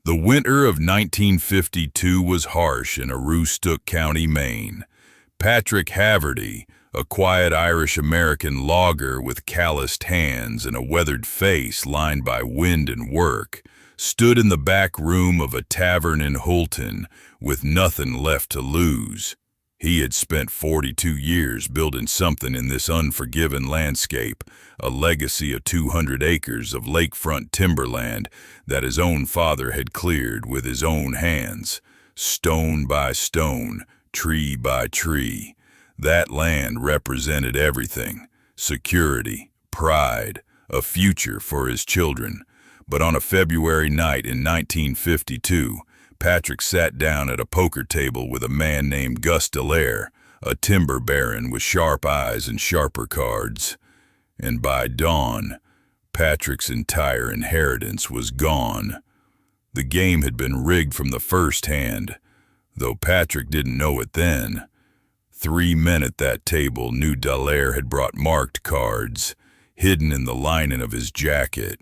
The winter of 1952 was harsh in Aroostook County, Maine. Patrick Haverty, a quiet Irish-American logger with calloused hands and a weathered face lined by wind and work, stood in the back room of a tavern in Houlton with nothing left to lose. He had spent 42 years building something in this unforgiving landscape, a legacy of 200 acres of lakefront timberland that his own father had cleared with his own hands, stone by stone, tree by tree. That land represented everything: security, pride, a future for his children. But on a February night in 1952, Patrick sat down at a poker table with a man named Gus Dallaire, a timber baron with sharp eyes and sharper cards. And by dawn, Patrick's entire inheritance was gone. The game had been rigged from the first hand, though Patrick didn't know it then. 3 men at that table knew Dallaire had brought marked cards, hidden in the lining of his jacket.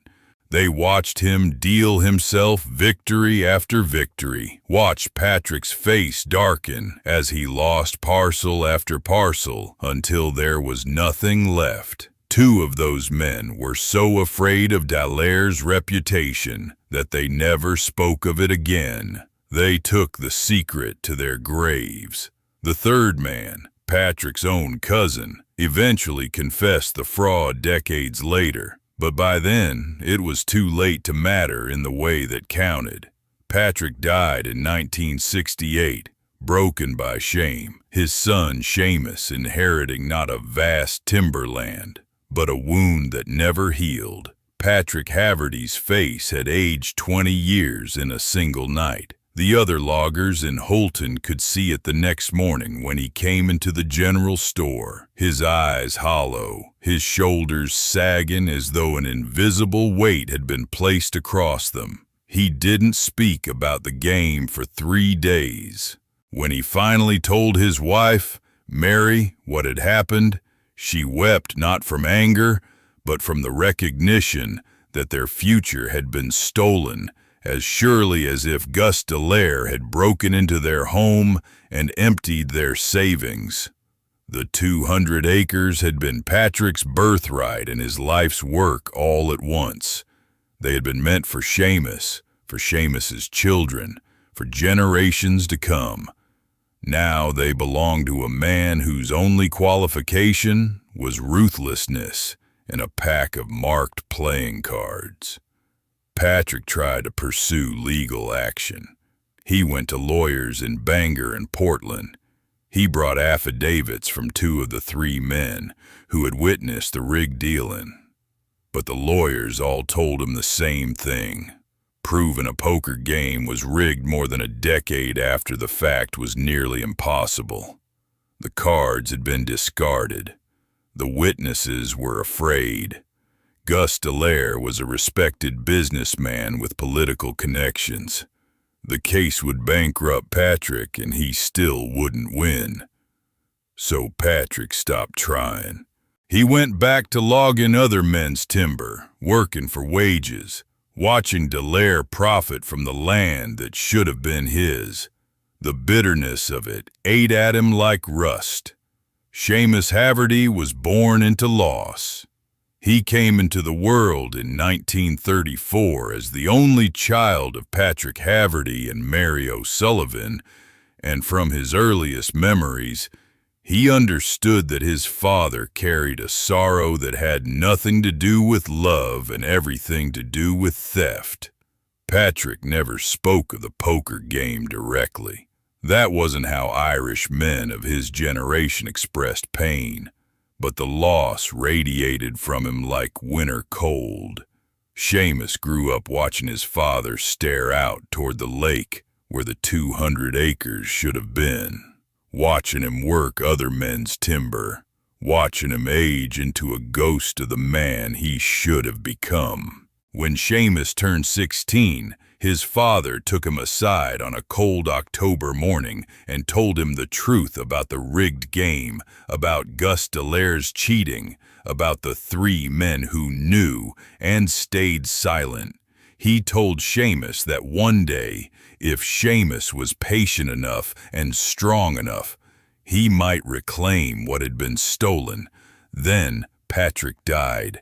They watched him deal himself victory after victory, watched Patrick's face darken as he lost parcel after parcel until there was nothing left. 2 of those men were so afraid of Dallaire's reputation that they never spoke of it again. They took the secret to their graves. The third man, Patrick's own cousin, eventually confessed the fraud decades later. But by then, it was too late to matter in the way that counted. Patrick died in 1968, broken by shame, his son Seamus inheriting not a vast timberland, but a wound that never healed. Patrick Haverty's face had aged 20 years in a single night. The other loggers in Houlton could see it the next morning when he came into the general store, his eyes hollow, his shoulders sagging as though an invisible weight had been placed across them. He didn't speak about the game for 3 days. When he finally told his wife, Mary, what had happened, she wept not from anger, but from the recognition that their future had been stolen, as surely as if Gus Dallaire had broken into their home and emptied their savings. The 200 acres had been Patrick's birthright and his life's work all at once. They had been meant for Seamus's children, for generations to come. Now they belonged to a man whose only qualification was ruthlessness and a pack of marked playing cards. Patrick tried to pursue legal action. He went to lawyers in Bangor and Portland. He brought affidavits from 2 of the 3 men who had witnessed the rigged dealing. But the lawyers all told him the same thing. Proving a poker game was rigged more than a decade after the fact was nearly impossible. The cards had been discarded. The witnesses were afraid. Gus Dallaire was a respected businessman with political connections. The case would bankrupt Patrick and he still wouldn't win. So Patrick stopped trying. He went back to logging other men's timber, working for wages, watching Dallaire profit from the land that should have been his. The bitterness of it ate at him like rust. Seamus Haverty was born into loss. He came into the world in 1934 as the only child of Patrick Haverty and Mary O'Sullivan, and from his earliest memories, he understood that his father carried a sorrow that had nothing to do with love and everything to do with theft. Patrick never spoke of the poker game directly. That wasn't how Irish men of his generation expressed pain. But the loss radiated from him like winter cold. Seamus grew up watching his father stare out toward the lake where the 200 acres should have been, watching him work other men's timber, watching him age into a ghost of the man he should have become. When Seamus turned 16, his father took him aside on a cold October morning and told him the truth about the rigged game, about Gus Dallaire's cheating, about the 3 men who knew and stayed silent. He told Seamus that one day, if Seamus was patient enough and strong enough, he might reclaim what had been stolen. Then Patrick died,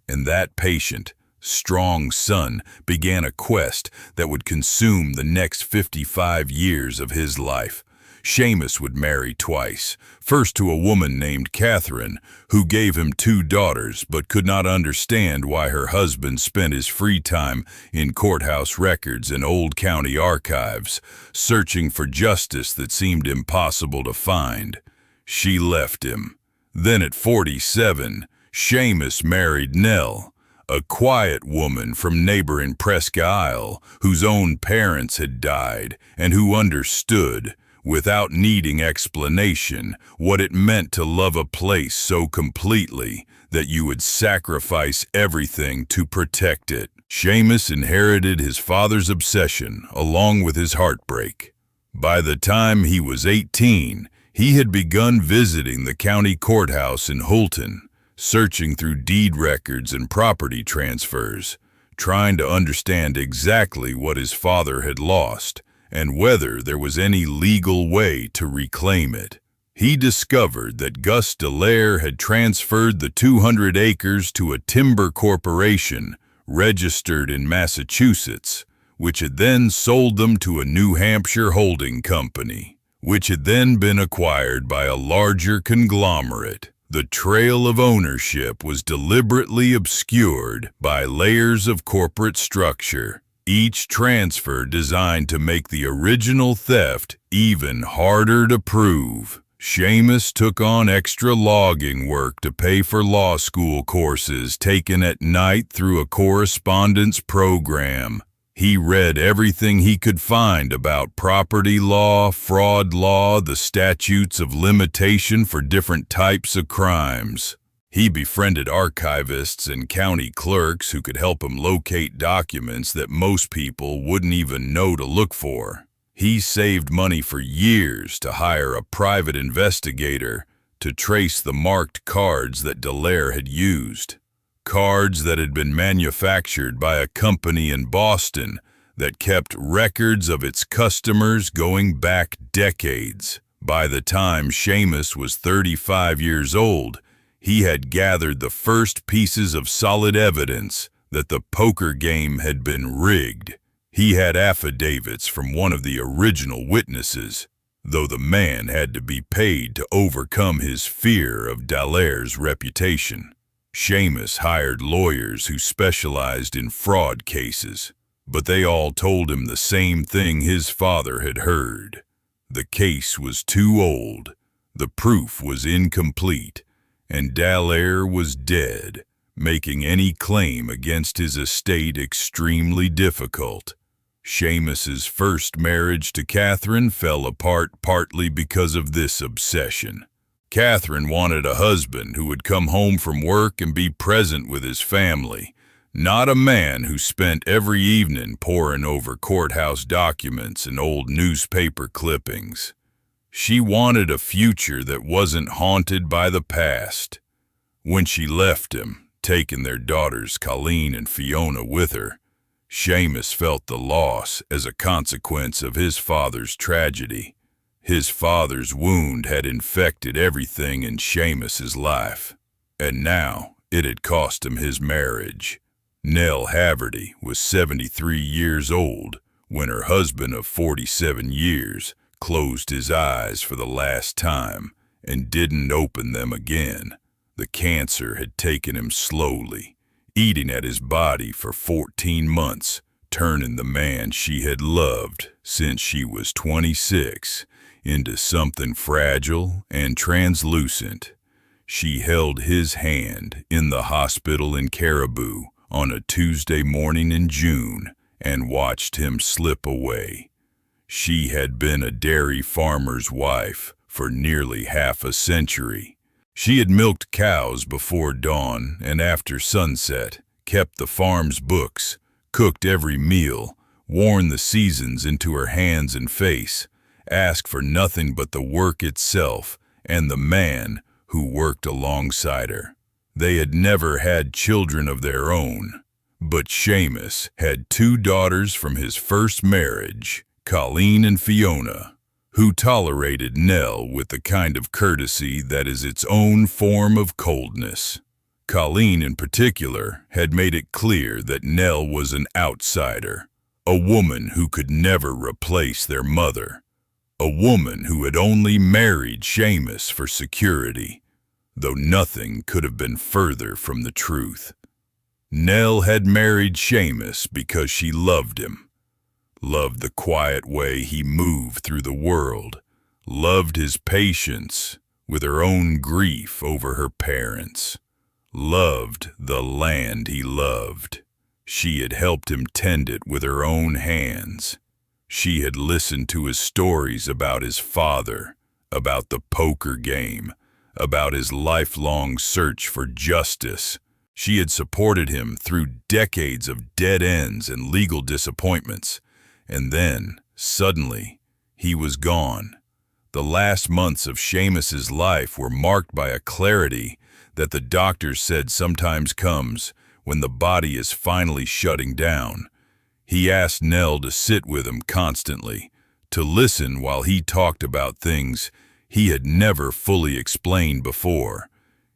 and that patient, strong son began a quest that would consume the next 55 years of his life. Seamus would marry twice, first to a woman named Catherine, who gave him 2 daughters but could not understand why her husband spent his free time in courthouse records and old county archives, searching for justice that seemed impossible to find. She left him. Then at 47, Seamus married Nell, a quiet woman from neighboring Presque Isle whose own parents had died and who understood, without needing explanation, what it meant to love a place so completely that you would sacrifice everything to protect it. Seamus inherited his father's obsession along with his heartbreak. By the time he was 18, he had begun visiting the county courthouse in Houlton, searching through deed records and property transfers, trying to understand exactly what his father had lost and whether there was any legal way to reclaim it. He discovered that Gus Dallaire had transferred the 200 acres to a timber corporation registered in Massachusetts, which had then sold them to a New Hampshire holding company, which had then been acquired by a larger conglomerate. The trail of ownership was deliberately obscured by layers of corporate structure, each transfer designed to make the original theft even harder to prove. Seamus took on extra logging work to pay for law school courses taken at night through a correspondence program. He read everything he could find about property law, fraud law, the statutes of limitation for different types of crimes. He befriended archivists and county clerks who could help him locate documents that most people wouldn't even know to look for. He saved money for years to hire a private investigator to trace the marked cards that Dallaire had used. Cards that had been manufactured by a company in Boston that kept records of its customers going back decades. By the time Seamus was 35 years old, he had gathered the first pieces of solid evidence that the poker game had been rigged. He had affidavits from one of the original witnesses, though the man had to be paid to overcome his fear of Dallaire's reputation. Seamus hired lawyers who specialized in fraud cases, but they all told him the same thing his father had heard. The case was too old, the proof was incomplete, and Dallaire was dead, making any claim against his estate extremely difficult. Seamus's first marriage to Catherine fell apart partly because of this obsession. Catherine wanted a husband who would come home from work and be present with his family, not a man who spent every evening poring over courthouse documents and old newspaper clippings. She wanted a future that wasn't haunted by the past. When she left him, taking their daughters Colleen and Fiona with her, Seamus felt the loss as a consequence of his father's tragedy. His father's wound had infected everything in Seamus's life, and now it had cost him his marriage. Nell Haverty was 73 years old when her husband of 47 years closed his eyes for the last time and didn't open them again. The cancer had taken him slowly, eating at his body for 14 months, turning the man she had loved since she was 26 into something fragile and translucent. She held his hand in the hospital in Caribou on a Tuesday morning in June and watched him slip away. She had been a dairy farmer's wife for nearly half a century. She had milked cows before dawn and after sunset, kept the farm's books, cooked every meal, worn the seasons into her hands and face, asked for nothing but the work itself and the man who worked alongside her. They had never had children of their own, But Seamus had two daughters from his first marriage, Colleen and Fiona, who tolerated Nell with the kind of courtesy that is its own form of coldness. Colleen, in particular, had made it clear that Nell was an outsider, a woman who could never replace their mother, a woman who had only married Seamus for security, though nothing could have been further from the truth. Nell had married Seamus because she loved him, loved the quiet way he moved through the world, loved his patience with her own grief over her parents, loved the land he loved. She had helped him tend it with her own hands. She had listened to his stories about his father, about the poker game, about his lifelong search for justice. She had supported him through decades of dead ends and legal disappointments. And then, suddenly, he was gone. The last months of Seamus's life were marked by a clarity that the doctors said sometimes comes when the body is finally shutting down. He asked Nell to sit with him constantly, to listen while he talked about things he had never fully explained before.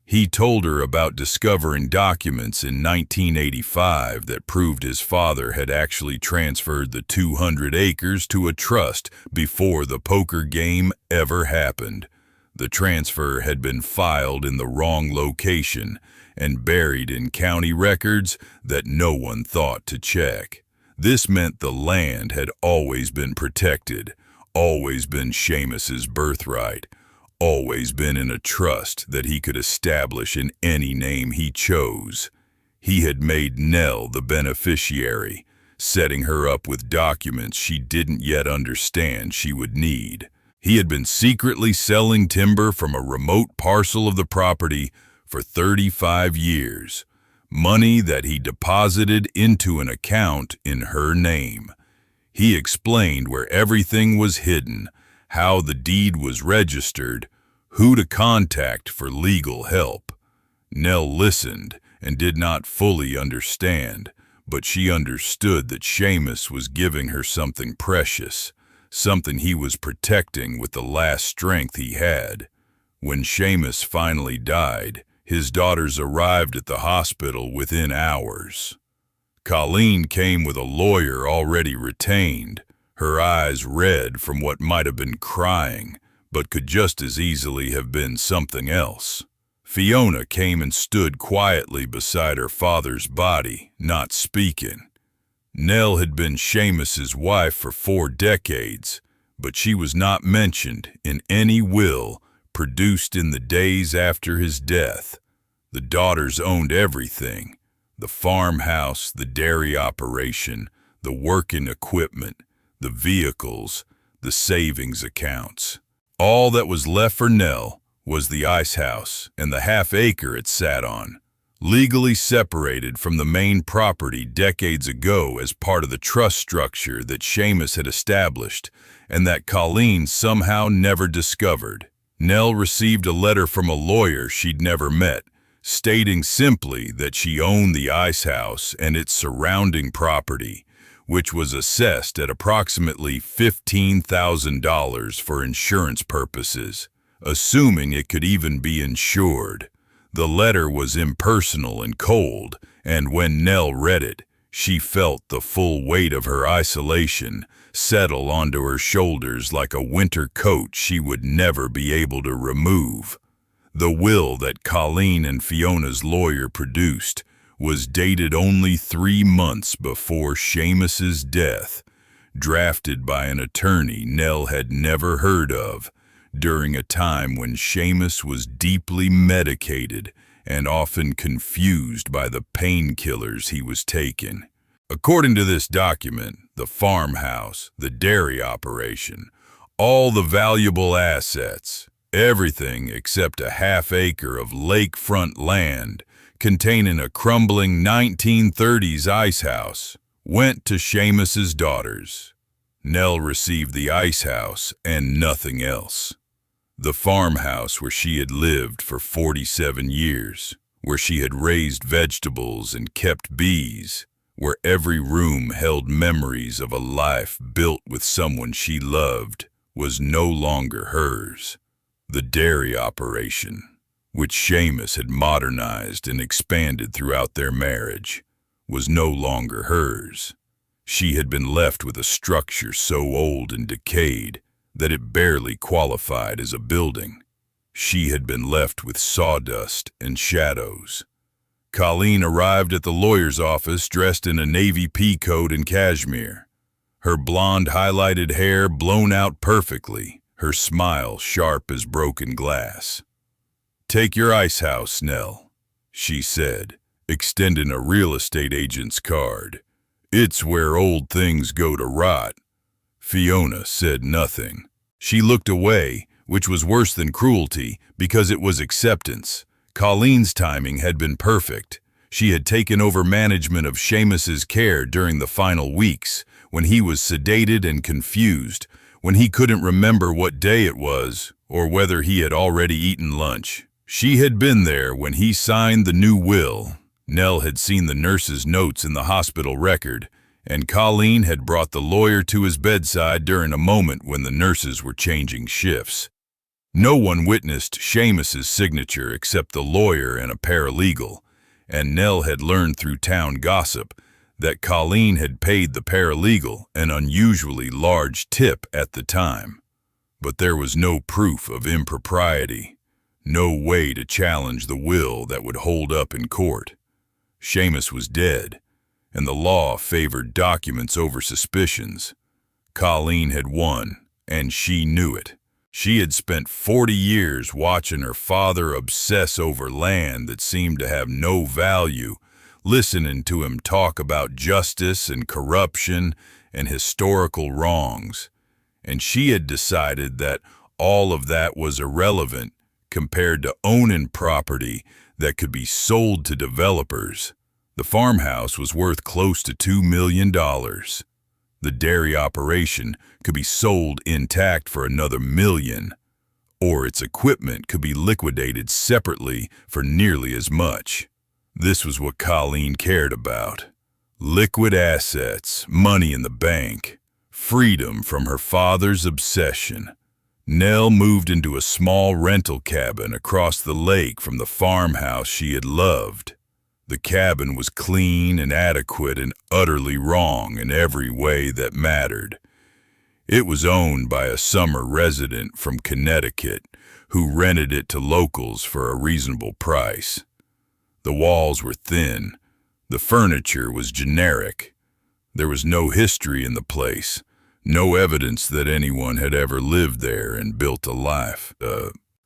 He told her about discovering documents in 1985 that proved his father had actually transferred the 200 acres to a trust before the poker game ever happened. The transfer had been filed in the wrong location and buried in county records that no one thought to check. This meant the land had always been protected, always been Seamus's birthright, always been in a trust that he could establish in any name he chose. He had made Nell the beneficiary, setting her up with documents she didn't yet understand she would need. He had been secretly selling timber from a remote parcel of the property for 35 years, money that he deposited into an account in her name. He explained where everything was hidden, how the deed was registered, who to contact for legal help. Nell listened and did not fully understand, but she understood that Seamus was giving her something precious, something he was protecting with the last strength he had. When Seamus finally died, his daughters arrived at the hospital within hours. Colleen came with a lawyer already retained, her eyes red from what might have been crying, but could just as easily have been something else. Fiona came and stood quietly beside her father's body, not speaking. Nell had been Seamus's wife for 4 decades, but she was not mentioned in any will produced in the days after his death. The daughters owned everything: the farmhouse, the dairy operation, the working equipment, the vehicles, the savings accounts. All that was left for Nell was the ice house and the half-acre it sat on, legally separated from the main property decades ago as part of the trust structure that Seamus had established and that Colleen somehow never discovered. Nell received a letter from a lawyer she'd never met, stating simply that she owned the ice house and its surrounding property, which was assessed at approximately $15,000 for insurance purposes, assuming it could even be insured. The letter was impersonal and cold, and when Nell read it, she felt the full weight of her isolation settle onto her shoulders like a winter coat she would never be able to remove. The will that Colleen and Fiona's lawyer produced was dated only 3 months before Seamus's death, drafted by an attorney Nell had never heard of, during a time when Seamus was deeply medicated and often confused by the painkillers he was taking. According to this document, the farmhouse, the dairy operation, all the valuable assets, everything except a half-acre of lakefront land containing a crumbling 1930s ice house, went to Seamus's daughters. Nell received the ice house and nothing else. The farmhouse where she had lived for 47 years, where she had raised vegetables and kept bees, where every room held memories of a life built with someone she loved, was no longer hers. The dairy operation, which Seamus had modernized and expanded throughout their marriage, was no longer hers. She had been left with a structure so old and decayed that it barely qualified as a building. She had been left with sawdust and shadows. Colleen arrived at the lawyer's office dressed in a navy pea coat and cashmere, her blonde highlighted hair blown out perfectly, her smile sharp as broken glass. "Take your ice house, Nell," she said, extending a real estate agent's card. "It's where old things go to rot." Fiona said nothing. She looked away, which was worse than cruelty, because it was acceptance. Colleen's timing had been perfect. She had taken over management of Seamus's care during the final weeks, when he was sedated and confused, when he couldn't remember what day it was, or whether he had already eaten lunch. She had been there when he signed the new will. Nell had seen the nurse's notes in the hospital record, and Colleen had brought the lawyer to his bedside during a moment when the nurses were changing shifts. No one witnessed Seamus's signature except the lawyer and a paralegal, and Nell had learned through town gossip that Colleen had paid the paralegal an unusually large tip at the time. But there was no proof of impropriety, no way to challenge the will that would hold up in court. Seamus was dead, and the law favored documents over suspicions. Colleen had won, and she knew it. She had spent 40 years watching her father obsess over land that seemed to have no value, listening to him talk about justice and corruption and historical wrongs. And she had decided that all of that was irrelevant compared to owning property that could be sold to developers. The farmhouse was worth close to $2 million. The dairy operation could be sold intact for another $1 million, or its equipment could be liquidated separately for nearly as much. This was what Colleen cared about. Liquid assets, money in the bank, freedom from her father's obsession. Nell moved into a small rental cabin across the lake from the farmhouse she had loved. The cabin was clean and adequate and utterly wrong in every way that mattered. It was owned by a summer resident from Connecticut who rented it to locals for a reasonable price. The walls were thin. The furniture was generic. There was no history in the place, no evidence that anyone had ever lived there and built a life.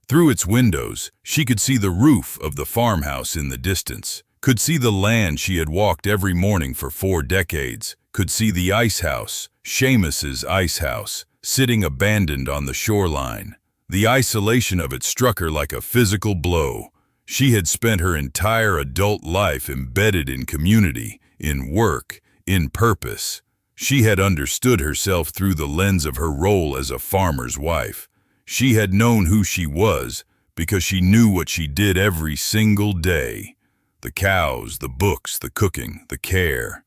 Through its windows, she could see the roof of the farmhouse in the distance, could see the land she had walked every morning for 4 decades, could see the ice house, Seamus's ice house, sitting abandoned on the shoreline. The isolation of it struck her like a physical blow. She had spent her entire adult life embedded in community, in work, in purpose. She had understood herself through the lens of her role as a farmer's wife. She had known who she was because she knew what she did every single day. The cows, the books, the cooking, the care.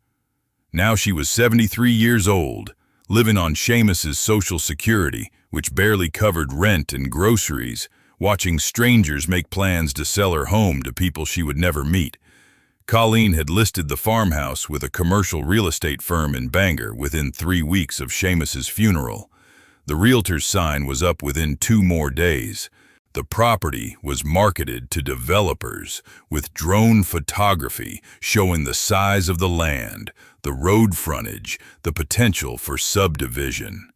Now she was 73 years old, living on Seamus's Social Security, which barely covered rent and groceries, watching strangers make plans to sell her home to people she would never meet. Colleen had listed the farmhouse with a commercial real estate firm in Bangor within 3 weeks of Seamus's funeral. The realtor's sign was up within 2 more days. The property was marketed to developers with drone photography showing the size of the land, the road frontage, the potential for subdivision.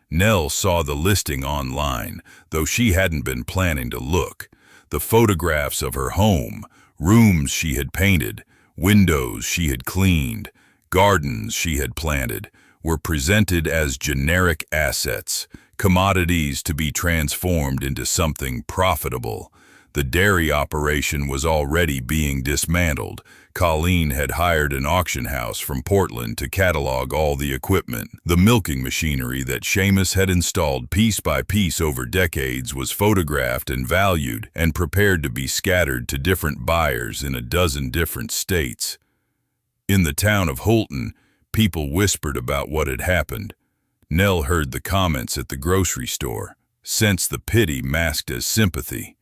Nell saw the listing online, though she hadn't been planning to look. The photographs of her home, rooms she had painted, windows she had cleaned, gardens she had planted, were presented as generic assets, commodities to be transformed into something profitable. The dairy operation was already being dismantled. Colleen had hired an auction house from Portland to catalog all the equipment. The milking machinery that Seamus had installed piece by piece over decades was photographed and valued and prepared to be scattered to different buyers in a dozen different states. In the town of Holton, people whispered about what had happened. Nell heard the comments at the grocery store, sensed the pity masked as sympathy.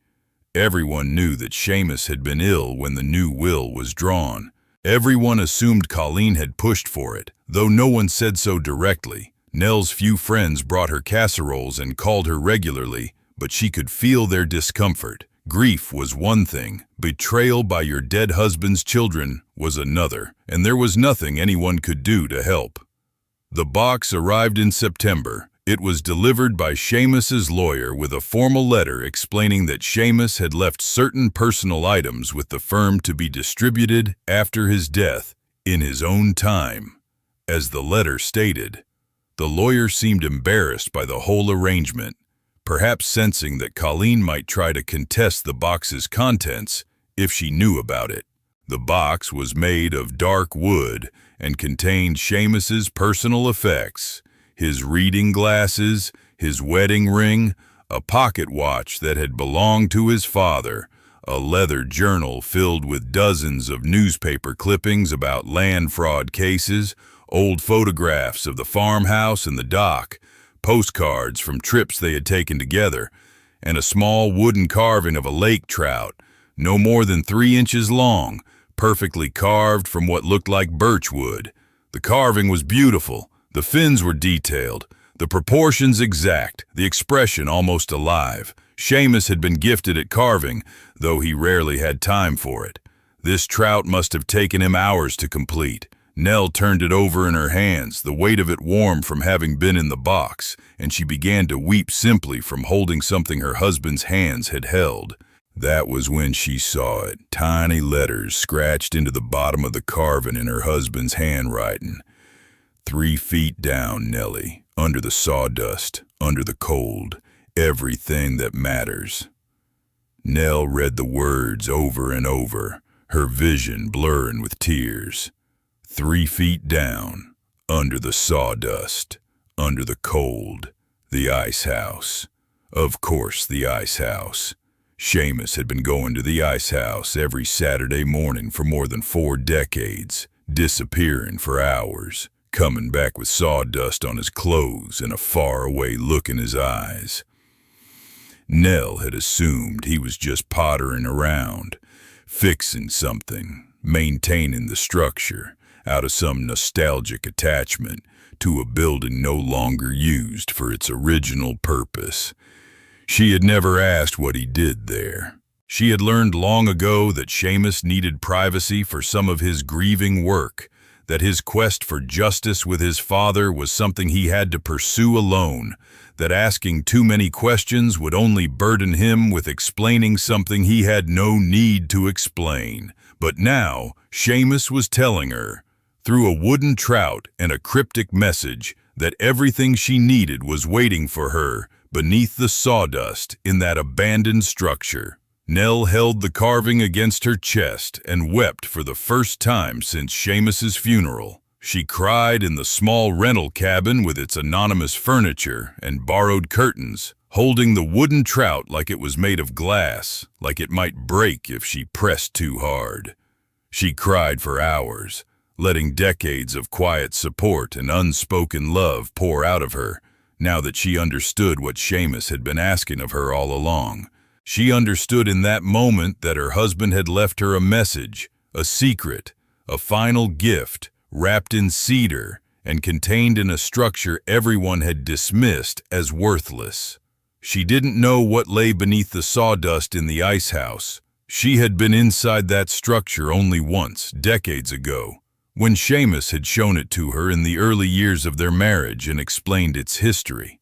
Everyone knew that Seamus had been ill when the new will was drawn. Everyone assumed Colleen had pushed for it, though no one said so directly. Nell's few friends brought her casseroles and called her regularly, but she could feel their discomfort. Grief was one thing, betrayal by your dead husband's children was another, and there was nothing anyone could do to help. The box arrived in September. It was delivered by Seamus's lawyer with a formal letter explaining that Seamus had left certain personal items with the firm to be distributed after his death in his own time. As the letter stated, the lawyer seemed embarrassed by the whole arrangement, perhaps sensing that Colleen might try to contest the box's contents if she knew about it. The box was made of dark wood and contained Seamus's personal effects, his reading glasses, his wedding ring, a pocket watch that had belonged to his father, a leather journal filled with dozens of newspaper clippings about land fraud cases, old photographs of the farmhouse and the dock, postcards from trips they had taken together, and a small wooden carving of a lake trout, no more than 3 inches long, perfectly carved from what looked like birch wood. The carving was beautiful, the fins were detailed, the proportions exact, the expression almost alive. Seamus had been gifted at carving, though he rarely had time for it. This trout must have taken him hours to complete. Nell turned it over in her hands, the weight of it warm from having been in the box, and she began to weep simply from holding something her husband's hands had held. That was when she saw it, tiny letters scratched into the bottom of the carving in her husband's handwriting. 3 feet down, Nellie, under the sawdust, under the cold, everything that matters. Nell read the words over and over, her vision blurring with tears. 3 feet down, under the sawdust, under the cold, the ice house. Of course, the ice house. Seamus had been going to the ice house every Saturday morning for more than 4 decades, disappearing for hours, coming back with sawdust on his clothes and a faraway look in his eyes. Nell had assumed he was just pottering around, fixing something, maintaining the structure, out of some nostalgic attachment to a building no longer used for its original purpose. She had never asked what he did there. She had learned long ago that Seamus needed privacy for some of his grieving work, that his quest for justice with his father was something he had to pursue alone, that asking too many questions would only burden him with explaining something he had no need to explain. But now, Seamus was telling her, through a wooden trout and a cryptic message, that everything she needed was waiting for her beneath the sawdust in that abandoned structure. Nell held the carving against her chest and wept for the first time since Seamus's funeral. She cried in the small rental cabin with its anonymous furniture and borrowed curtains, holding the wooden trout like it was made of glass, like it might break if she pressed too hard. She cried for hours, letting decades of quiet support and unspoken love pour out of her, now that she understood what Seamus had been asking of her all along. She understood in that moment that her husband had left her a message, a secret, a final gift, wrapped in cedar and contained in a structure everyone had dismissed as worthless. She didn't know what lay beneath the sawdust in the ice house. She had been inside that structure only once, decades ago, when Seamus had shown it to her in the early years of their marriage and explained its history.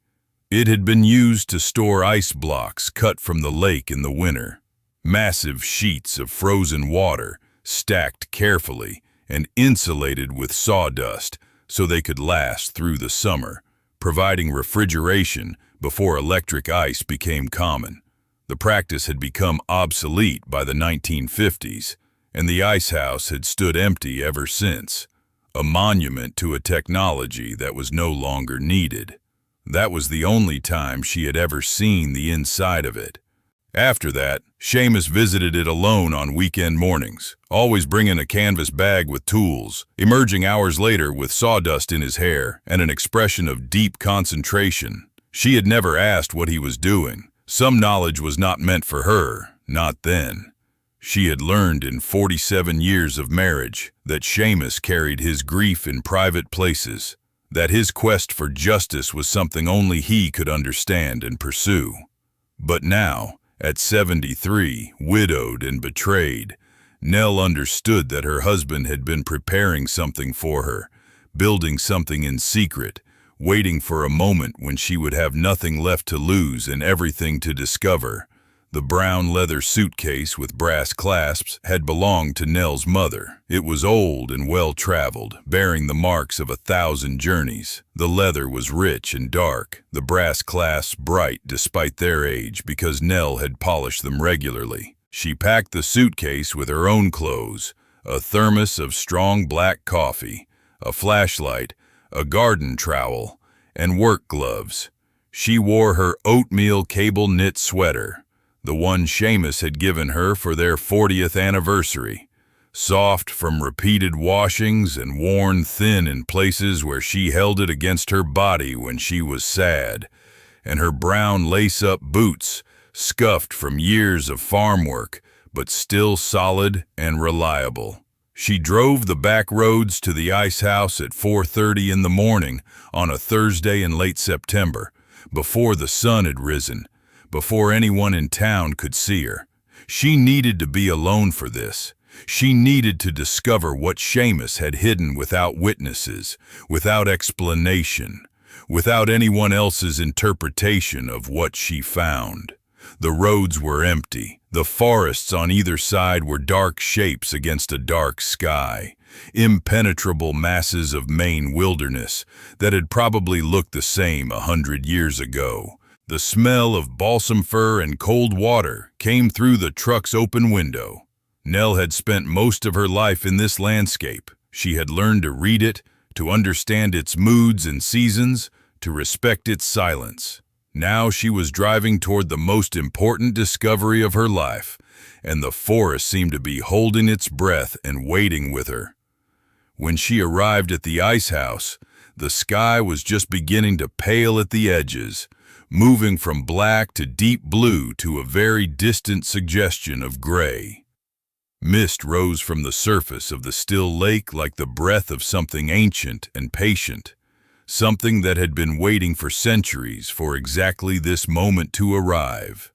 It had been used to store ice blocks cut from the lake in the winter, massive sheets of frozen water stacked carefully and insulated with sawdust so they could last through the summer, providing refrigeration before electric ice became common. The practice had become obsolete by the 1950s, and the ice house had stood empty ever since, a monument to a technology that was no longer needed. That was the only time she had ever seen the inside of it. After that, Seamus visited it alone on weekend mornings, always bringing a canvas bag with tools, emerging hours later with sawdust in his hair and an expression of deep concentration. She had never asked what he was doing. Some knowledge was not meant for her, not then. She had learned in 47 years of marriage that Seamus carried his grief in private places, that his quest for justice was something only he could understand and pursue. But now, at 73, widowed and betrayed, Nell understood that her husband had been preparing something for her, building something in secret, waiting for a moment when she would have nothing left to lose and everything to discover. The brown leather suitcase with brass clasps had belonged to Nell's mother. It was old and well-traveled, bearing the marks of 1,000 journeys. The leather was rich and dark, the brass clasps bright despite their age because Nell had polished them regularly. She packed the suitcase with her own clothes, a thermos of strong black coffee, a flashlight, a garden trowel, and work gloves. She wore her oatmeal cable knit sweater, the one Seamus had given her for their 40th anniversary, soft from repeated washings and worn thin in places where she held it against her body when she was sad, and her brown lace-up boots, scuffed from years of farm work, but still solid and reliable. She drove the back roads to the ice house at 4:30 in the morning on a Thursday in late September, before the sun had risen, before anyone in town could see her. She needed to be alone for this. She needed to discover what Seamus had hidden without witnesses, without explanation, without anyone else's interpretation of what she found. The roads were empty. The forests on either side were dark shapes against a dark sky, impenetrable masses of Maine wilderness that had probably looked the same 100 years ago. The smell of balsam fir and cold water came through the truck's open window. Nell had spent most of her life in this landscape. She had learned to read it, to understand its moods and seasons, to respect its silence. Now she was driving toward the most important discovery of her life, and the forest seemed to be holding its breath and waiting with her. When she arrived at the ice house, the sky was just beginning to pale at the edges, moving from black to deep blue to a very distant suggestion of gray. Mist rose from the surface of the still lake like the breath of something ancient and patient, something that had been waiting for centuries for exactly this moment to arrive.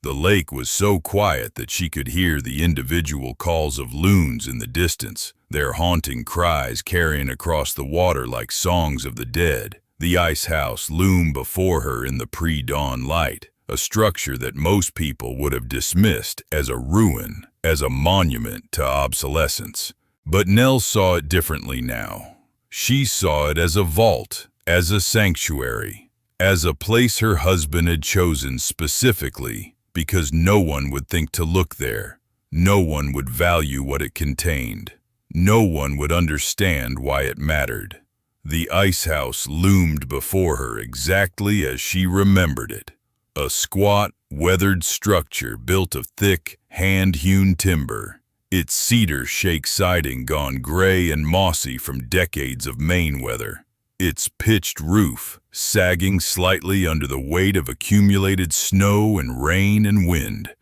The lake was so quiet that she could hear the individual calls of loons in the distance, their haunting cries carrying across the water like songs of the dead. The ice house loomed before her in the pre-dawn light, a structure that most people would have dismissed as a ruin, as a monument to obsolescence. But Nell saw it differently now. She saw it as a vault, as a sanctuary, as a place her husband had chosen specifically because no one would think to look there. No one would value what it contained. No one would understand why it mattered. The ice house loomed before her exactly as she remembered it. A squat, weathered structure built of thick, hand-hewn timber, its cedar shake siding gone gray and mossy from decades of Maine weather, its pitched roof sagging slightly under the weight of accumulated snow and rain and wind.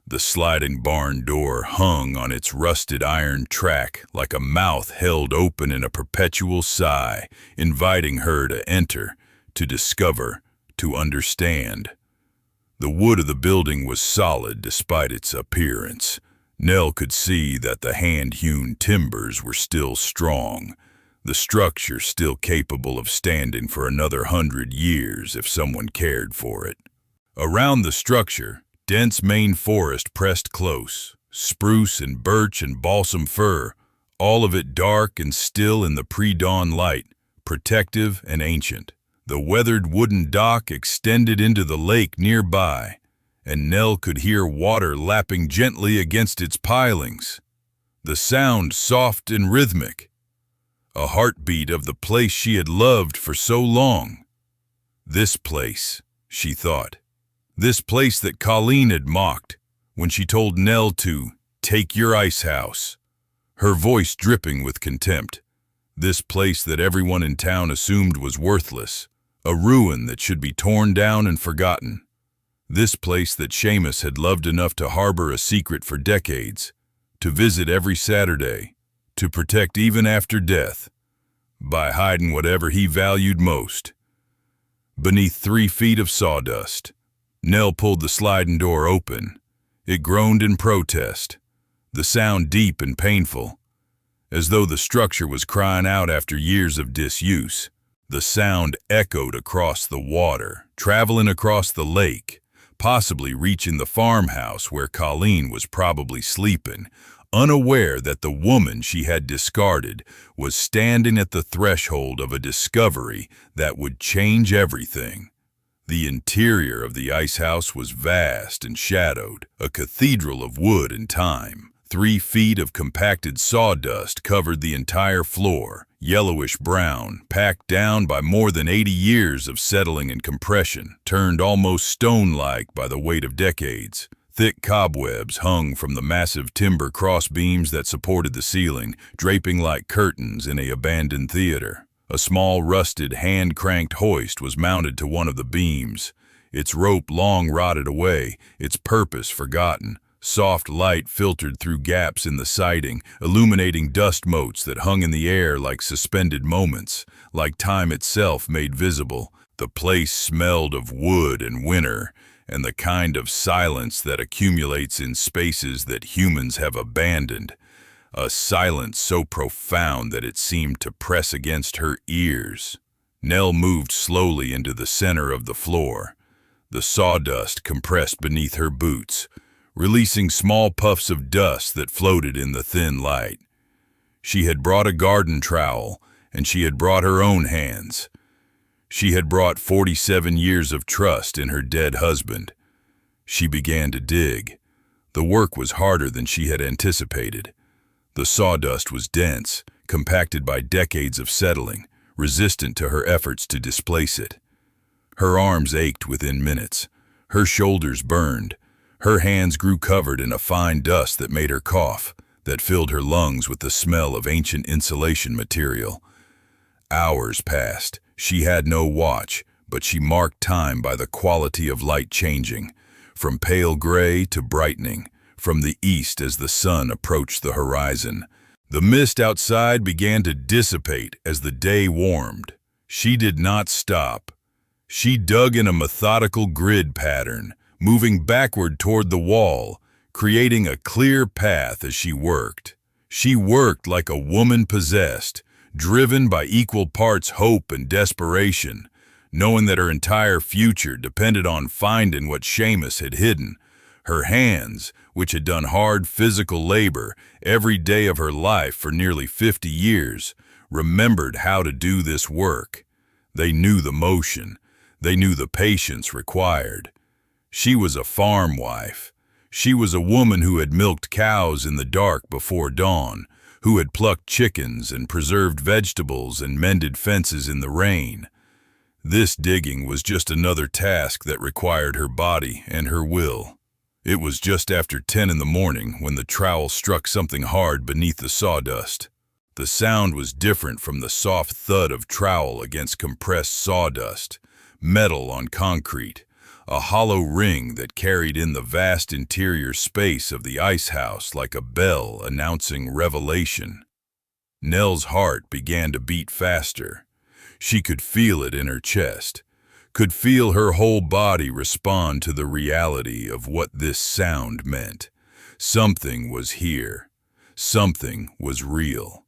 The sliding barn door hung on its rusted iron track like a mouth held open in a perpetual sigh, inviting her to enter, to discover, to understand. The wood of the building was solid despite its appearance. Nell could see that the hand-hewn timbers were still strong, the structure still capable of standing for another 100 years if someone cared for it. Around the structure, dense Maine forest pressed close, spruce and birch and balsam fir, all of it dark and still in the pre-dawn light, protective and ancient. The weathered wooden dock extended into the lake nearby, and Nell could hear water lapping gently against its pilings. The sound soft and rhythmic, a heartbeat of the place she had loved for so long. This place, she thought. This place that Colleen had mocked when she told Nell to take your ice house, her voice dripping with contempt. This place that everyone in town assumed was worthless, a ruin that should be torn down and forgotten. This place that Seamus had loved enough to harbor a secret for decades, to visit every Saturday, to protect even after death, by hiding whatever he valued most. Beneath 3 feet of sawdust, Nell pulled the sliding door open. It groaned in protest, the sound deep and painful, as though the structure was crying out after years of disuse. The sound echoed across the water, traveling across the lake, possibly reaching the farmhouse where Colleen was probably sleeping, unaware that the woman she had discarded was standing at the threshold of a discovery that would change everything. The interior of the ice house was vast and shadowed, a cathedral of wood and time. 3 feet of compacted sawdust covered the entire floor, yellowish-brown, packed down by more than 80 years of settling and compression, turned almost stone-like by the weight of decades. Thick cobwebs hung from the massive timber crossbeams that supported the ceiling, draping like curtains in an abandoned theater. A small rusted hand-cranked hoist was mounted to one of the beams, its rope long rotted away, its purpose forgotten. Soft light filtered through gaps in the siding, illuminating dust motes that hung in the air like suspended moments, like time itself made visible. The place smelled of wood and winter, and the kind of silence that accumulates in spaces that humans have abandoned. A silence so profound that it seemed to press against her ears. Nell moved slowly into the center of the floor. The sawdust compressed beneath her boots, releasing small puffs of dust that floated in the thin light. She had brought a garden trowel, and she had brought her own hands. She had brought 47 years of trust in her dead husband. She began to dig. The work was harder than she had anticipated. The sawdust was dense, compacted by decades of settling, resistant to her efforts to displace it. Her arms ached within minutes. Her shoulders burned. Her hands grew covered in a fine dust that made her cough, that filled her lungs with the smell of ancient insulation material. Hours passed. She had no watch, but she marked time by the quality of light changing, from pale gray to brightening, from the east as the sun approached the horizon. The mist outside began to dissipate as the day warmed. She did not stop. She dug in a methodical grid pattern, moving backward toward the wall, creating a clear path as she worked. She worked like a woman possessed, driven by equal parts hope and desperation, knowing that her entire future depended on finding what Seamus had hidden. Her hands, which had done hard physical labor every day of her life for nearly 50 years, remembered how to do this work. They knew the motion. They knew the patience required. She was a farm wife. She was a woman who had milked cows in the dark before dawn, who had plucked chickens and preserved vegetables and mended fences in the rain. This digging was just another task that required her body and her will. It was just after 10 in the morning when the trowel struck something hard beneath the sawdust. The sound was different from the soft thud of trowel against compressed sawdust, metal on concrete, a hollow ring that carried in the vast interior space of the ice house like a bell announcing revelation. Nell's heart began to beat faster. She could feel it in her chest, could feel her whole body respond to the reality of what this sound meant. Something was here. Something was real.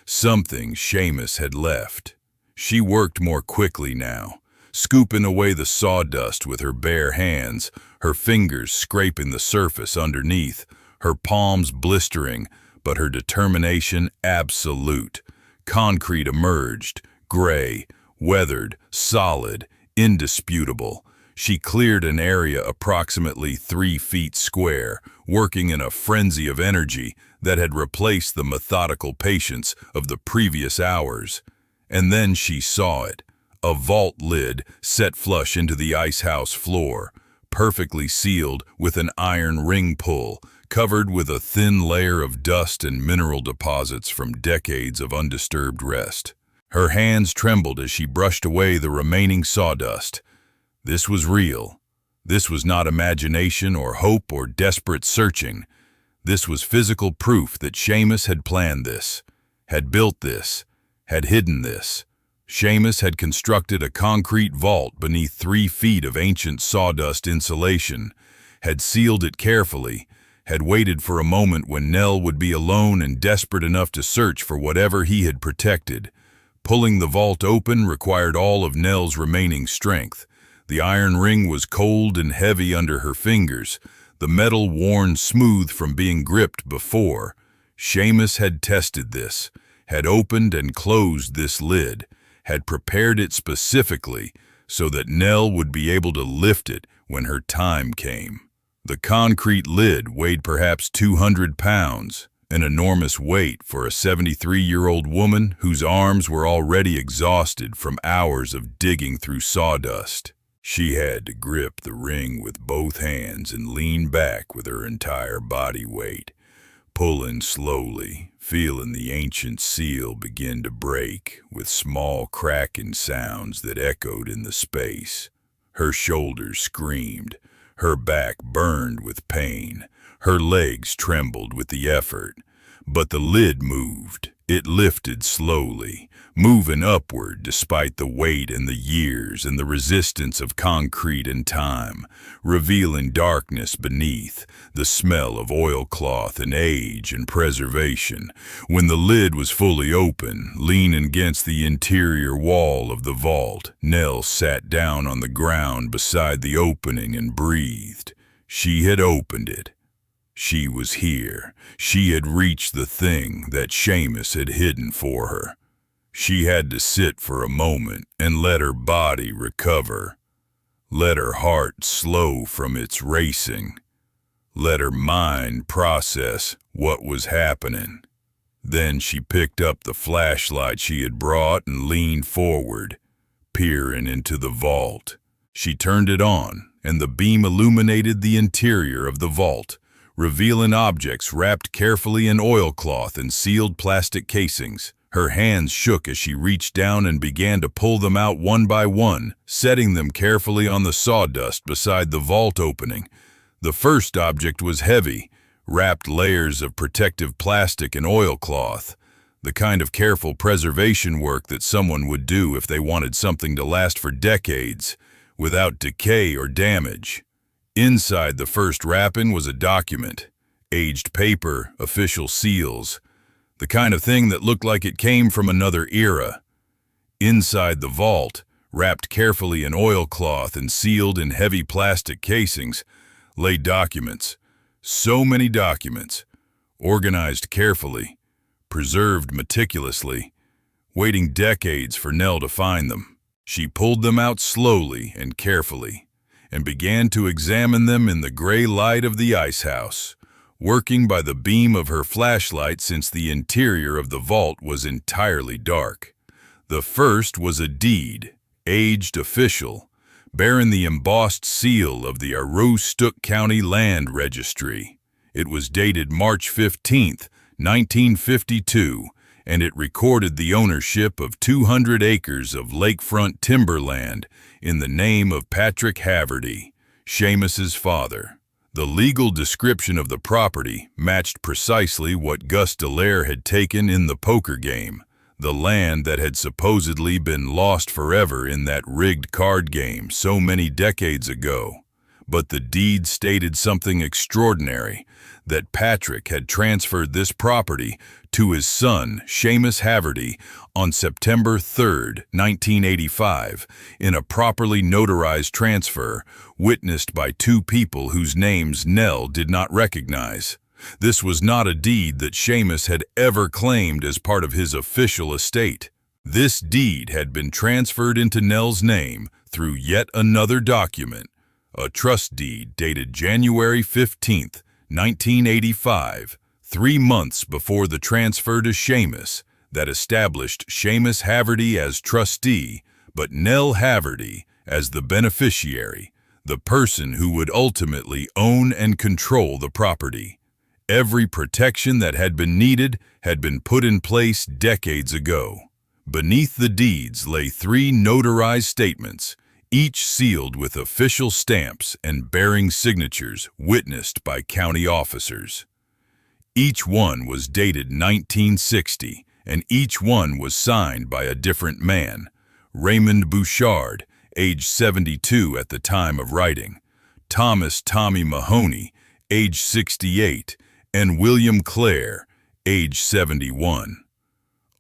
Something Seamus had left. She worked more quickly now, scooping away the sawdust with her bare hands, her fingers scraping the surface underneath, her palms blistering, but her determination absolute. Concrete emerged, gray, weathered, solid, indisputable. She cleared an area approximately 3 feet square, working in a frenzy of energy that had replaced the methodical patience of the previous hours. And then she saw it. A vault lid set flush into the ice house floor, perfectly sealed with an iron ring pull, covered with a thin layer of dust and mineral deposits from decades of undisturbed rest. Her hands trembled as she brushed away the remaining sawdust. This was real. This was not imagination or hope or desperate searching. This was physical proof that Seamus had planned this, had built this, had hidden this. Seamus had constructed a concrete vault beneath 3 feet of ancient sawdust insulation, had sealed it carefully, had waited for a moment when Nell would be alone and desperate enough to search for whatever he had protected. Pulling the vault open required all of Nell's remaining strength. The iron ring was cold and heavy under her fingers, the metal worn smooth from being gripped before. Seamus had tested this, had opened and closed this lid, had prepared it specifically so that Nell would be able to lift it when her time came. The concrete lid weighed perhaps 200 pounds, an enormous weight for a 73-year-old woman whose arms were already exhausted from hours of digging through sawdust. She had to grip the ring with both hands and lean back with her entire body weight, pulling slowly, feeling the ancient seal begin to break with small cracking sounds that echoed in the space. Her shoulders screamed, her back burned with pain, her legs trembled with the effort. But the lid moved. It lifted slowly, moving upward despite the weight and the years and the resistance of concrete and time, revealing darkness beneath, the smell of oilcloth and age and preservation. When the lid was fully open, leaning against the interior wall of the vault, Nell sat down on the ground beside the opening and breathed. She had opened it. She was here. She had reached the thing that Seamus had hidden for her. She had to sit for a moment and let her body recover. Let her heart slow from its racing. Let her mind process what was happening. Then she picked up the flashlight she had brought and leaned forward, peering into the vault. She turned it on, and the beam illuminated the interior of the vault, revealing objects wrapped carefully in oilcloth and sealed plastic casings. Her hands shook as she reached down and began to pull them out one by one, setting them carefully on the sawdust beside the vault opening. The first object was heavy, wrapped layers of protective plastic and oilcloth, the kind of careful preservation work that someone would do if they wanted something to last for decades, without decay or damage. Inside the first wrapping was a document, aged paper, official seals, the kind of thing that looked like it came from another era. Inside the vault, wrapped carefully in oilcloth and sealed in heavy plastic casings, lay documents. So many documents, organized carefully, preserved meticulously, waiting decades for Nell to find them. She pulled them out slowly and carefully, and began to examine them in the gray light of the ice house, working by the beam of her flashlight since the interior of the vault was entirely dark. The first was a deed, aged official, bearing the embossed seal of the Aroostook County Land Registry. It was dated March 15, 1952, and it recorded the ownership of 200 acres of lakefront timberland in the name of Patrick Haverty, Seamus's father. The legal description of the property matched precisely what Gus Dallaire had taken in the poker game, the land that had supposedly been lost forever in that rigged card game so many decades ago. But the deed stated something extraordinary, that Patrick had transferred this property to his son, Seamus Haverty, on September 3, 1985, in a properly notarized transfer, witnessed by 2 people whose names Nell did not recognize. This was not a deed that Seamus had ever claimed as part of his official estate. This deed had been transferred into Nell's name through yet another document, a trust deed dated January 15, 1985, 3 months before the transfer to Seamus, that established Seamus Haverty as trustee, but Nell Haverty as the beneficiary, the person who would ultimately own and control the property. Every protection that had been needed had been put in place decades ago. Beneath the deeds lay 3 notarized statements, each sealed with official stamps and bearing signatures witnessed by county officers. Each one was dated 1960, and each one was signed by a different man: Raymond Bouchard, age 72 at the time of writing; Thomas "Tommy" Mahoney, age 68, and William Clare, age 71.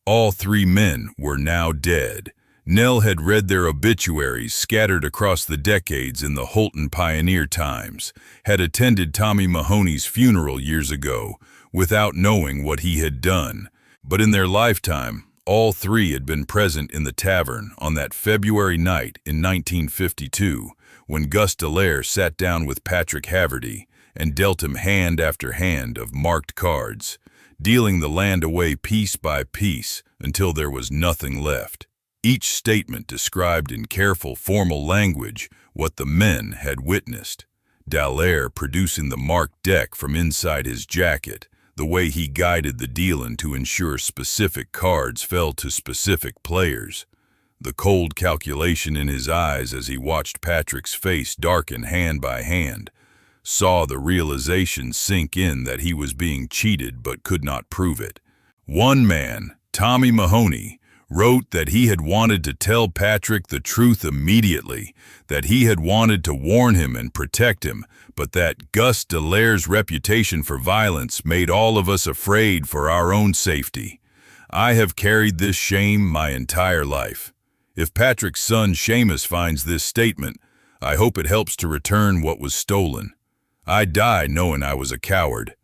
All 3 men were now dead. Nell had read their obituaries scattered across the decades in the Holton Pioneer Times, had attended Tommy Mahoney's funeral years ago without knowing what he had done. But in their lifetime, all 3 had been present in the tavern on that February night in 1952 when Gus Dallaire sat down with Patrick Haverty and dealt him hand after hand of marked cards, dealing the land away piece by piece until there was nothing left. Each statement described in careful formal language what the men had witnessed. Dallaire producing the marked deck from inside his jacket, the way he guided the dealing to ensure specific cards fell to specific players, the cold calculation in his eyes as he watched Patrick's face darken hand by hand, saw the realization sink in that he was being cheated but could not prove it. One man, Tommy Mahoney, wrote that he had wanted to tell Patrick the truth immediately, that he had wanted to warn him and protect him, but that Gus Dallaire's reputation for violence made all of us afraid for our own safety. I have carried this shame my entire life. If Patrick's son Seamus finds this statement, I hope it helps to return what was stolen. I die knowing I was a coward.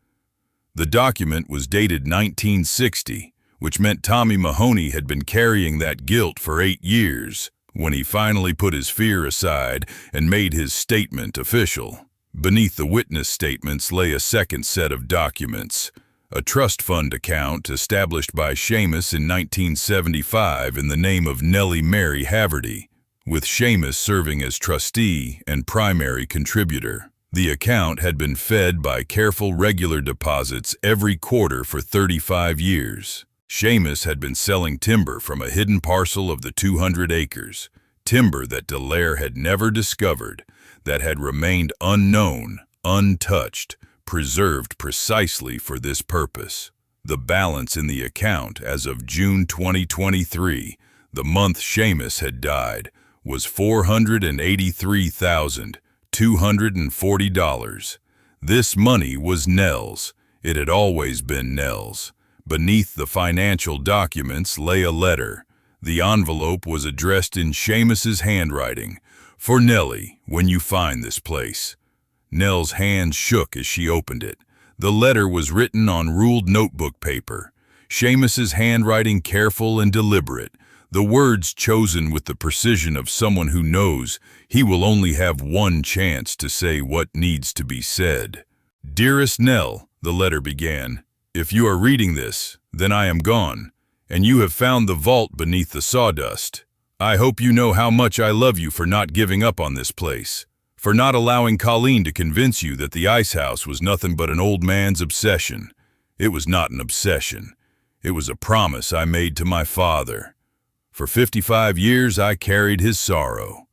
The document was dated 1960, which meant Tommy Mahoney had been carrying that guilt for 8 years when he finally put his fear aside and made his statement official. Beneath the witness statements lay a second set of documents, a trust fund account established by Seamus in 1975 in the name of Nellie Mary Haverty, with Seamus serving as trustee and primary contributor. The account had been fed by careful regular deposits every quarter for 35 years. Seamus had been selling timber from a hidden parcel of the 200 acres, timber that Dallaire had never discovered, that had remained unknown, untouched, preserved precisely for this purpose. The balance in the account as of June 2023, the month Seamus had died, was $483,240. This money was Nell's. It had always been Nell's. Beneath the financial documents lay a letter. The envelope was addressed in Seamus's handwriting. "For Nellie, when you find this place." Nell's hand shook as she opened it. The letter was written on ruled notebook paper. Seamus's handwriting careful and deliberate, the words chosen with the precision of someone who knows he will only have one chance to say what needs to be said. "Dearest Nell," the letter began, "if you are reading this, then I am gone, and you have found the vault beneath the sawdust. I hope you know how much I love you for not giving up on this place, for not allowing Colleen to convince you that the ice house was nothing but an old man's obsession. It was not an obsession. It was a promise I made to my father. For 55 years I carried his sorrow.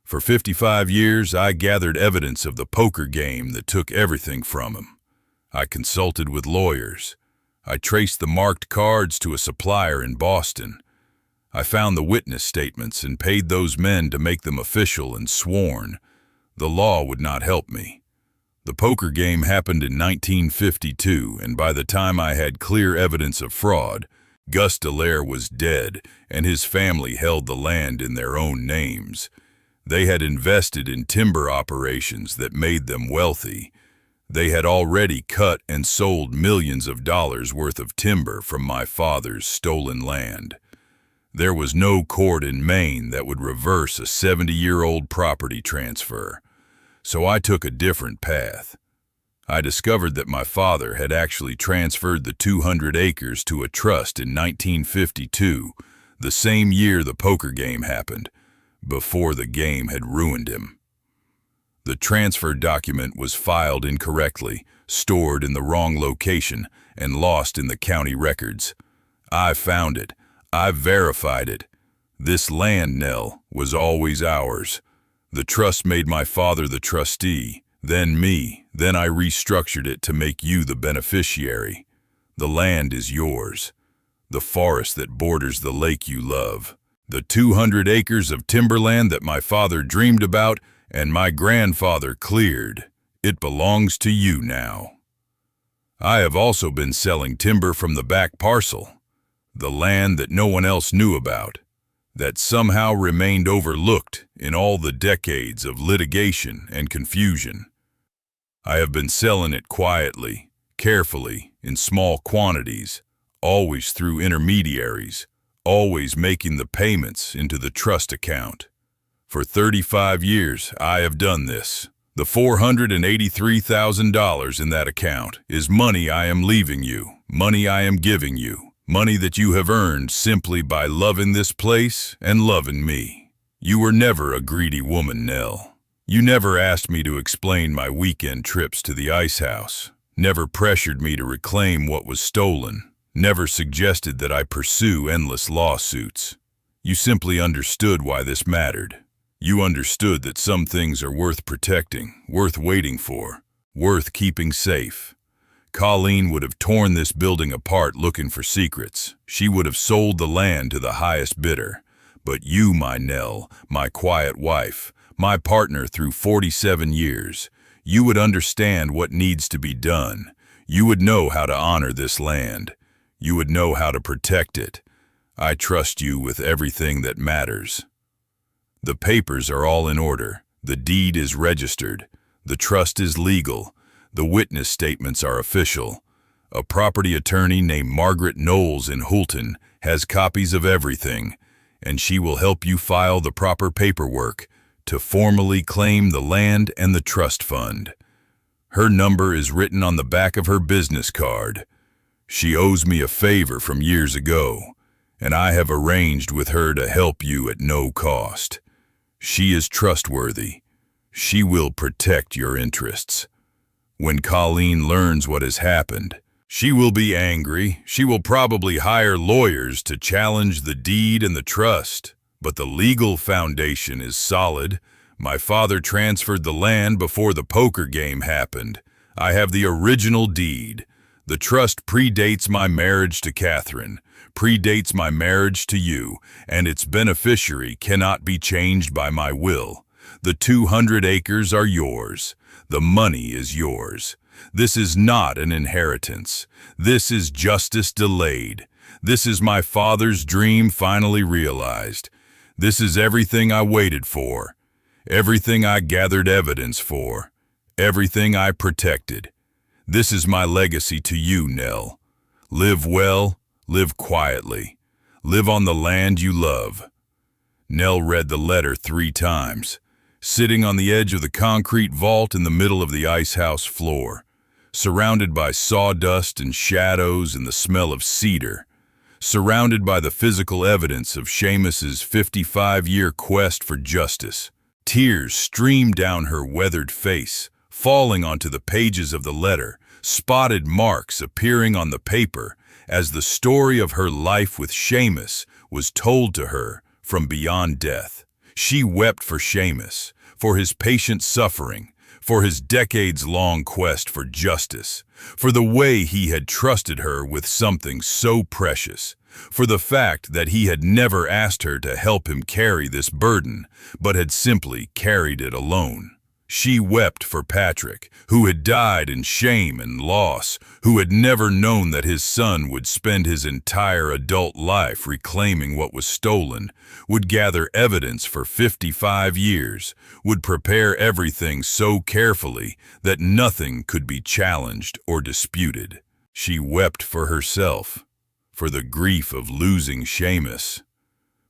For 55 years I gathered evidence of the poker game that took everything from him. I consulted with lawyers. I traced the marked cards to a supplier in Boston. I found the witness statements and paid those men to make them official and sworn. The law would not help me. The poker game happened in 1952, and by the time I had clear evidence of fraud, Gus Dallaire was dead, and his family held the land in their own names. They had invested in timber operations that made them wealthy. They had already cut and sold millions of dollars worth of timber from my father's stolen land. There was no court in Maine that would reverse a 70-year-old property transfer, so I took a different path. I discovered that my father had actually transferred the 200 acres to a trust in 1952, the same year the poker game happened, before the game had ruined him. The transfer document was filed incorrectly, stored in the wrong location, and lost in the county records. I found it. I verified it. This land, Nell, was always ours. The trust made my father the trustee, then me, then I restructured it to make you the beneficiary. The land is yours. The forest that borders the lake you love. The 200 acres of timberland that my father dreamed about and my grandfather cleared. It belongs to you now. I have also been selling timber from the back parcel, the land that no one else knew about, that somehow remained overlooked in all the decades of litigation and confusion. I have been selling it quietly, carefully, in small quantities, always through intermediaries, always making the payments into the trust account. For 35 years, I have done this. The $483,000 in that account is money I am leaving you, money I am giving you, money that you have earned simply by loving this place and loving me. You were never a greedy woman, Nell. You never asked me to explain my weekend trips to the ice house, never pressured me to reclaim what was stolen, never suggested that I pursue endless lawsuits. You simply understood why this mattered. You understood that some things are worth protecting, worth waiting for, worth keeping safe. Colleen would have torn this building apart looking for secrets. She would have sold the land to the highest bidder. But you, my Nell, my quiet wife, my partner through 47 years, you would understand what needs to be done. You would know how to honor this land. You would know how to protect it. I trust you with everything that matters. The papers are all in order. The deed is registered. The trust is legal. The witness statements are official. A property attorney named Margaret Knowles in Houlton has copies of everything, and she will help you file the proper paperwork to formally claim the land and the trust fund. Her number is written on the back of her business card. She owes me a favor from years ago, and I have arranged with her to help you at no cost. She is trustworthy. She will protect your interests. When Colleen learns what has happened, she will be angry. She will probably hire lawyers to challenge the deed and the trust. But the legal foundation is solid. My father transferred the land before the poker game happened. I have the original deed. The trust predates my marriage to Catherine, predates my marriage to you, and its beneficiary cannot be changed by my will. The 200 acres are yours. The money is yours. This is not an inheritance. This is justice delayed. This is my father's dream finally realized. This is everything I waited for, everything I gathered evidence for, everything I protected. This is my legacy to you, Nell. Live well, live quietly, live on the land you love. Nell read the letter 3 times, sitting on the edge of the concrete vault in the middle of the ice house floor, surrounded by sawdust and shadows and the smell of cedar, surrounded by the physical evidence of Seamus's 55-year quest for justice. Tears streamed down her weathered face, falling onto the pages of the letter, spotted marks appearing on the paper as the story of her life with Seamus was told to her from beyond death. She wept for Seamus, for his patient suffering, for his decades-long quest for justice, for the way he had trusted her with something so precious, for the fact that he had never asked her to help him carry this burden, but had simply carried it alone. She wept for Patrick, who had died in shame and loss, who had never known that his son would spend his entire adult life reclaiming what was stolen, would gather evidence for 55 years, would prepare everything so carefully that nothing could be challenged or disputed. She wept for herself, for the grief of losing Seamus,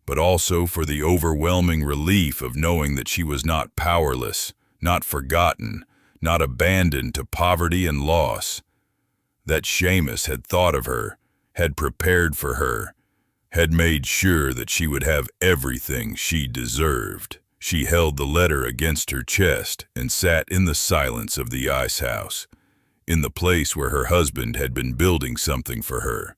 but also for the overwhelming relief of knowing that she was not powerless, not forgotten, not abandoned to poverty and loss, that Seamus had thought of her, had prepared for her, had made sure that she would have everything she deserved. She held the letter against her chest and sat in the silence of the ice house, in the place where her husband had been building something for her,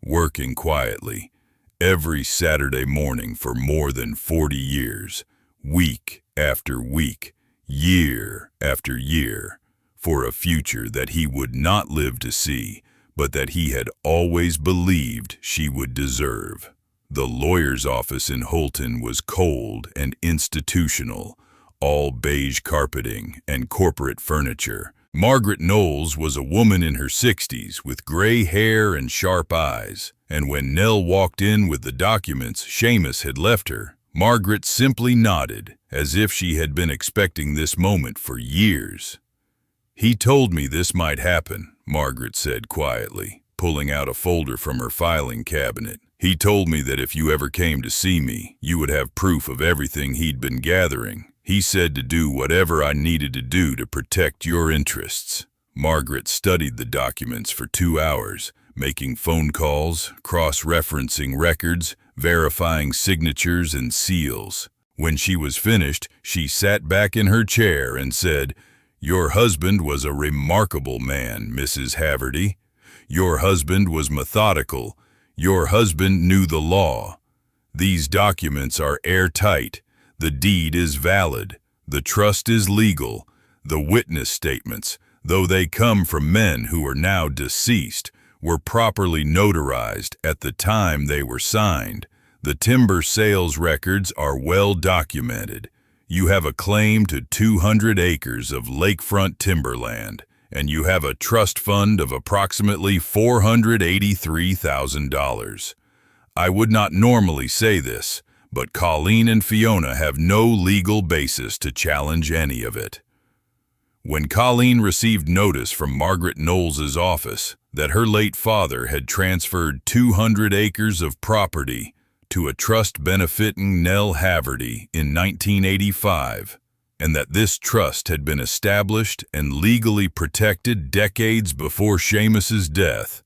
working quietly, every Saturday morning for more than 40 years, week after week, year after year, for a future that he would not live to see, but that he had always believed she would deserve. The lawyer's office in Holton was cold and institutional, all beige carpeting and corporate furniture. Margaret Knowles was a woman in her 60s with gray hair and sharp eyes, and when Nell walked in with the documents Seamus had left her, Margaret simply nodded, as if she had been expecting this moment for years. "He told me this might happen," Margaret said quietly, pulling out a folder from her filing cabinet. "He told me that if you ever came to see me, you would have proof of everything he'd been gathering. He said to do whatever I needed to do to protect your interests." Margaret studied the documents for 2 hours, making phone calls, cross-referencing records, verifying signatures and seals. When she was finished, she sat back in her chair and said, "Your husband was a remarkable man, Mrs. Haverty. Your husband was methodical. Your husband knew the law. These documents are airtight. The deed is valid. The trust is legal. The witness statements, though they come from men who are now deceased, were properly notarized at the time they were signed. The timber sales records are well documented. You have a claim to 200 acres of lakefront timberland, and you have a trust fund of approximately $483,000. I would not normally say this, but Colleen and Fiona have no legal basis to challenge any of it." When Colleen received notice from Margaret Knowles's office that her late father had transferred 200 acres of property to a trust benefiting Nell Haverty in 1985, and that this trust had been established and legally protected decades before Seamus's death,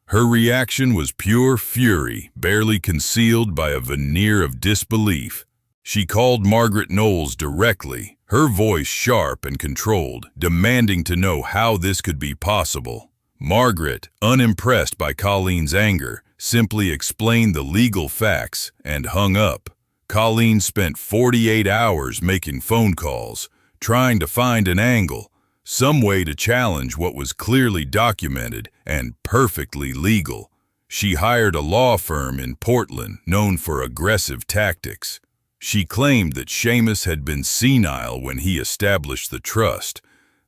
her reaction was pure fury, barely concealed by a veneer of disbelief. She called Margaret Knowles directly, her voice sharp and controlled, demanding to know how this could be possible. Margaret, unimpressed by Colleen's anger, simply explained the legal facts and hung up. Colleen spent 48 hours making phone calls, trying to find an angle, some way to challenge what was clearly documented and perfectly legal. She hired a law firm in Portland known for aggressive tactics. She claimed that Seamus had been senile when he established the trust,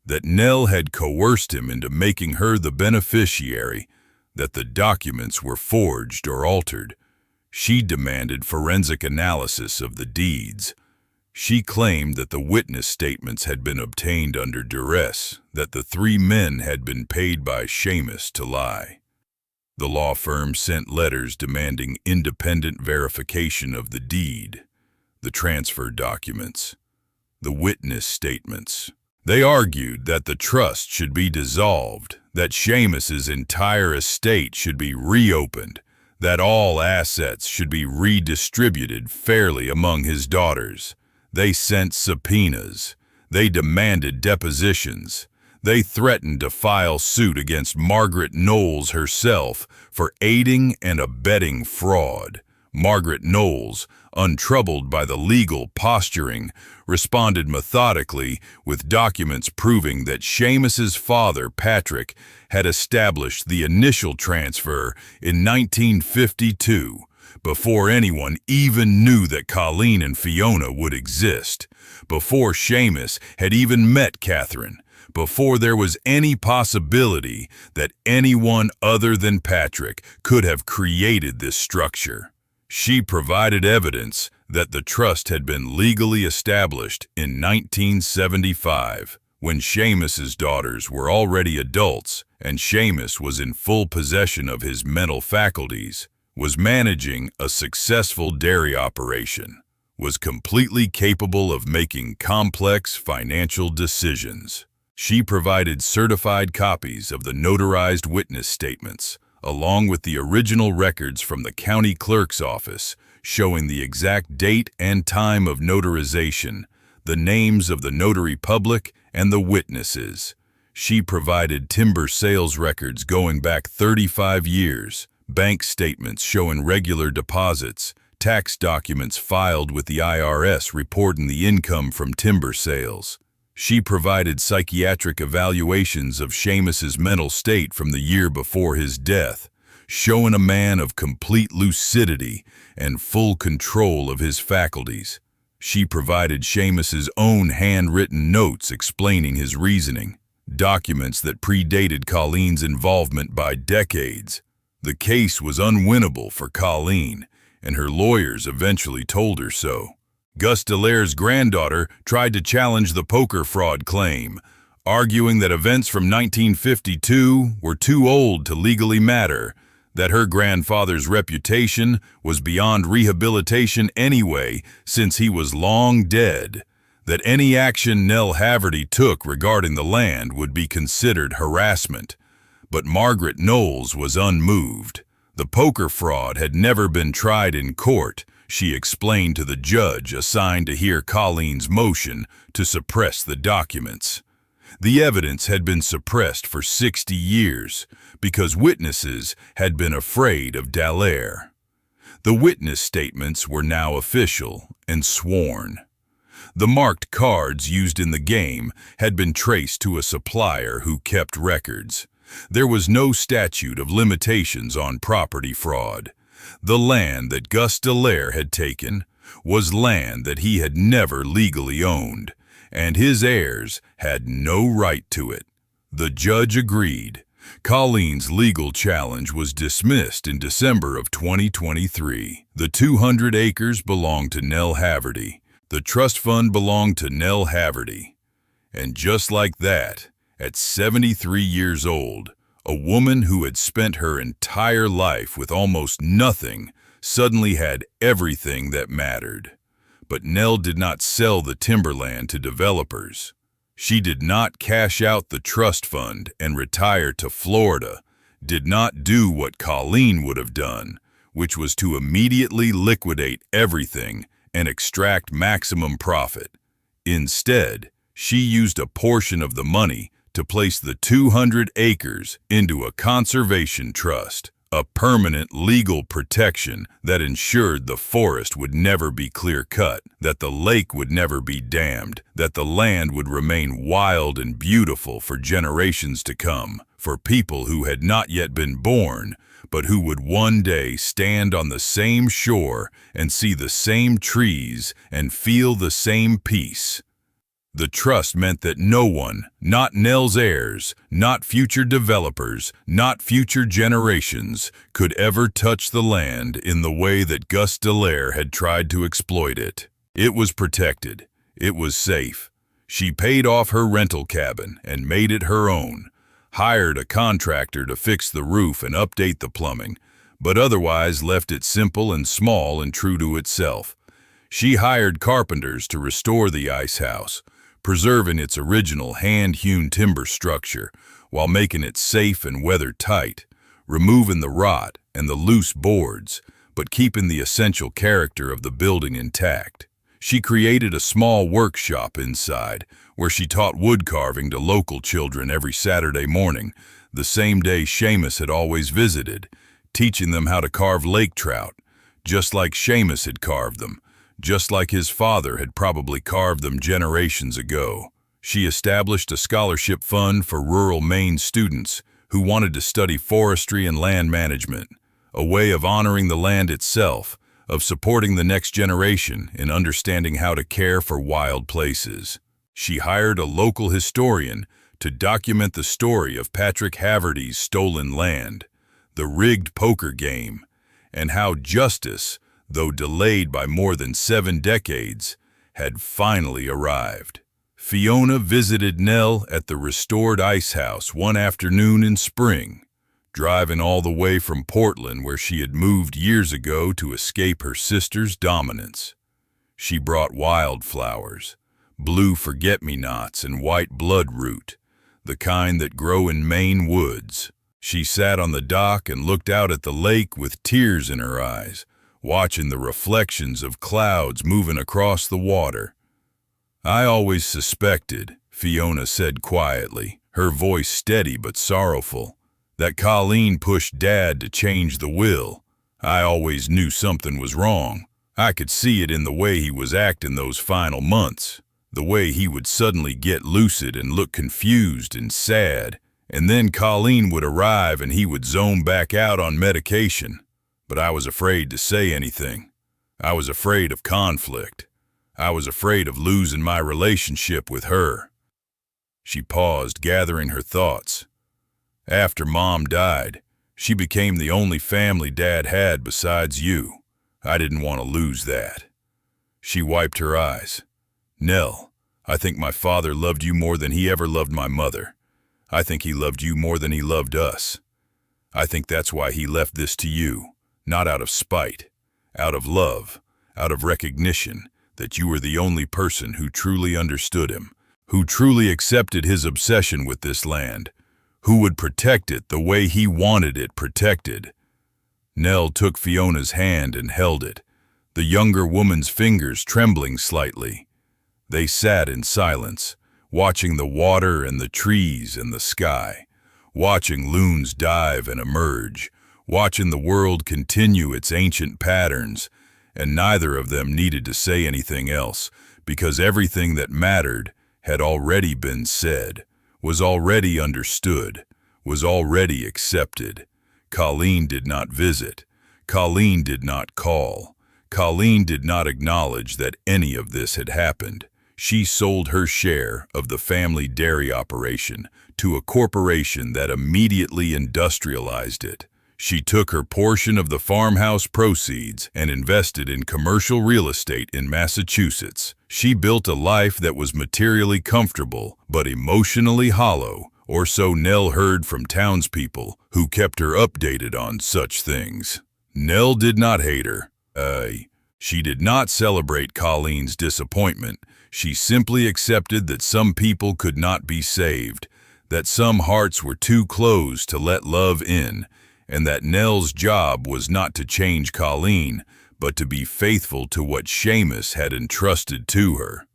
that Nell had coerced him into making her the beneficiary, that the documents were forged or altered. She demanded forensic analysis of the deeds. She claimed that the witness statements had been obtained under duress, that the 3 men had been paid by Seamus to lie. The law firm sent letters demanding independent verification of the deed, the transfer documents, the witness statements. They argued that the trust should be dissolved, that Seamus's entire estate should be reopened, that all assets should be redistributed fairly among his daughters. They sent subpoenas. They demanded depositions. They threatened to file suit against Margaret Knowles herself for aiding and abetting fraud. Margaret Knowles, untroubled by the legal posturing, responded methodically with documents proving that Seamus's father, Patrick, had established the initial transfer in 1952, before anyone even knew that Colleen and Fiona would exist, before Seamus had even met Catherine, before there was any possibility that anyone other than Patrick could have created this structure. She provided evidence that the trust had been legally established in 1975, when Seamus's daughters were already adults and Seamus was in full possession of his mental faculties, was managing a successful dairy operation, was completely capable of making complex financial decisions. She provided certified copies of the notarized witness statements, along with the original records from the county clerk's office, showing the exact date and time of notarization, the names of the notary public, and the witnesses. She provided timber sales records going back 35 years, bank statements showing regular deposits, tax documents filed with the IRS reporting the income from timber sales. She provided psychiatric evaluations of Seamus's mental state from the year before his death, showing a man of complete lucidity and full control of his faculties. She provided Seamus's own handwritten notes explaining his reasoning, documents that predated Colleen's involvement by decades. The case was unwinnable for Colleen, and her lawyers eventually told her so. Gus Delaire's granddaughter tried to challenge the poker fraud claim, arguing that events from 1952 were too old to legally matter, that her grandfather's reputation was beyond rehabilitation anyway since he was long dead, that any action Nell Haverty took regarding the land would be considered harassment. But Margaret Knowles was unmoved. The poker fraud had never been tried in court, she explained to the judge assigned to hear Colleen's motion to suppress the documents. The evidence had been suppressed for 60 years because witnesses had been afraid of Dallaire. The witness statements were now official and sworn. The marked cards used in the game had been traced to a supplier who kept records. There was no statute of limitations on property fraud. The land that Gus Dallaire had taken was land that he had never legally owned, and his heirs had no right to it. The judge agreed. Colleen's legal challenge was dismissed in December of 2023. The 200 acres belonged to Nell Haverty. The trust fund belonged to Nell Haverty. And just like that, at 73 years old, a woman who had spent her entire life with almost nothing suddenly had everything that mattered. But Nell did not sell the timberland to developers. She did not cash out the trust fund and retire to Florida, did not do what Colleen would have done, which was to immediately liquidate everything and extract maximum profit. Instead, she used a portion of the money to place the 200 acres into a conservation trust, a permanent legal protection that ensured the forest would never be clear-cut, that the lake would never be dammed, that the land would remain wild and beautiful for generations to come, for people who had not yet been born, but who would one day stand on the same shore and see the same trees and feel the same peace. The trust meant that no one, not Nell's heirs, not future developers, not future generations, could ever touch the land in the way that Gus Dallaire had tried to exploit it. It was protected. It was safe. She paid off her rental cabin and made it her own, hired a contractor to fix the roof and update the plumbing, but otherwise left it simple and small and true to itself. She hired carpenters to restore the ice house, preserving its original hand-hewn timber structure while making it safe and weather-tight, removing the rot and the loose boards, but keeping the essential character of the building intact. She created a small workshop inside where she taught wood carving to local children every Saturday morning, the same day Seamus had always visited, teaching them how to carve lake trout, just like Seamus had carved them, just like his father had probably carved them generations ago. She established a scholarship fund for rural Maine students who wanted to study forestry and land management, a way of honoring the land itself, of supporting the next generation in understanding how to care for wild places. She hired a local historian to document the story of Patrick Haverty's stolen land, the rigged poker game, and how justice, though delayed by more than 7 decades, had finally arrived. Fiona visited Nell at the restored ice house one afternoon in spring, driving all the way from Portland where she had moved years ago to escape her sister's dominance. She brought wildflowers, blue forget-me-nots and white bloodroot, the kind that grow in Maine woods. She sat on the dock and looked out at the lake with tears in her eyes, watching the reflections of clouds moving across the water. "I always suspected," Fiona said quietly, her voice steady but sorrowful, "that Colleen pushed Dad to change the will. I always knew something was wrong. I could see it in the way he was acting those final months, the way he would suddenly get lucid and look confused and sad, and then Colleen would arrive and he would zone back out on medication. But I was afraid to say anything. I was afraid of conflict. I was afraid of losing my relationship with her." She paused, gathering her thoughts. "After Mom died, she became the only family Dad had besides you. I didn't want to lose that." She wiped her eyes. "Nell, I think my father loved you more than he ever loved my mother. I think he loved you more than he loved us. I think that's why he left this to you, not out of spite, out of love, out of recognition that you were the only person who truly understood him, who truly accepted his obsession with this land, who would protect it the way he wanted it protected." Nell took Fiona's hand and held it, the younger woman's fingers trembling slightly. They sat in silence, watching the water and the trees and the sky, watching loons dive and emerge, watching the world continue its ancient patterns, and neither of them needed to say anything else, because everything that mattered had already been said, was already understood, was already accepted. Colleen did not visit. Colleen did not call. Colleen did not acknowledge that any of this had happened. She sold her share of the family dairy operation to a corporation that immediately industrialized it. She took her portion of the farmhouse proceeds and invested in commercial real estate in Massachusetts. She built a life that was materially comfortable but emotionally hollow, or so Nell heard from townspeople who kept her updated on such things. Nell did not hate her. She did not celebrate Colleen's disappointment. She simply accepted that some people could not be saved, that some hearts were too closed to let love in, and that Nell's job was not to change Colleen, but to be faithful to what Seamus had entrusted to her.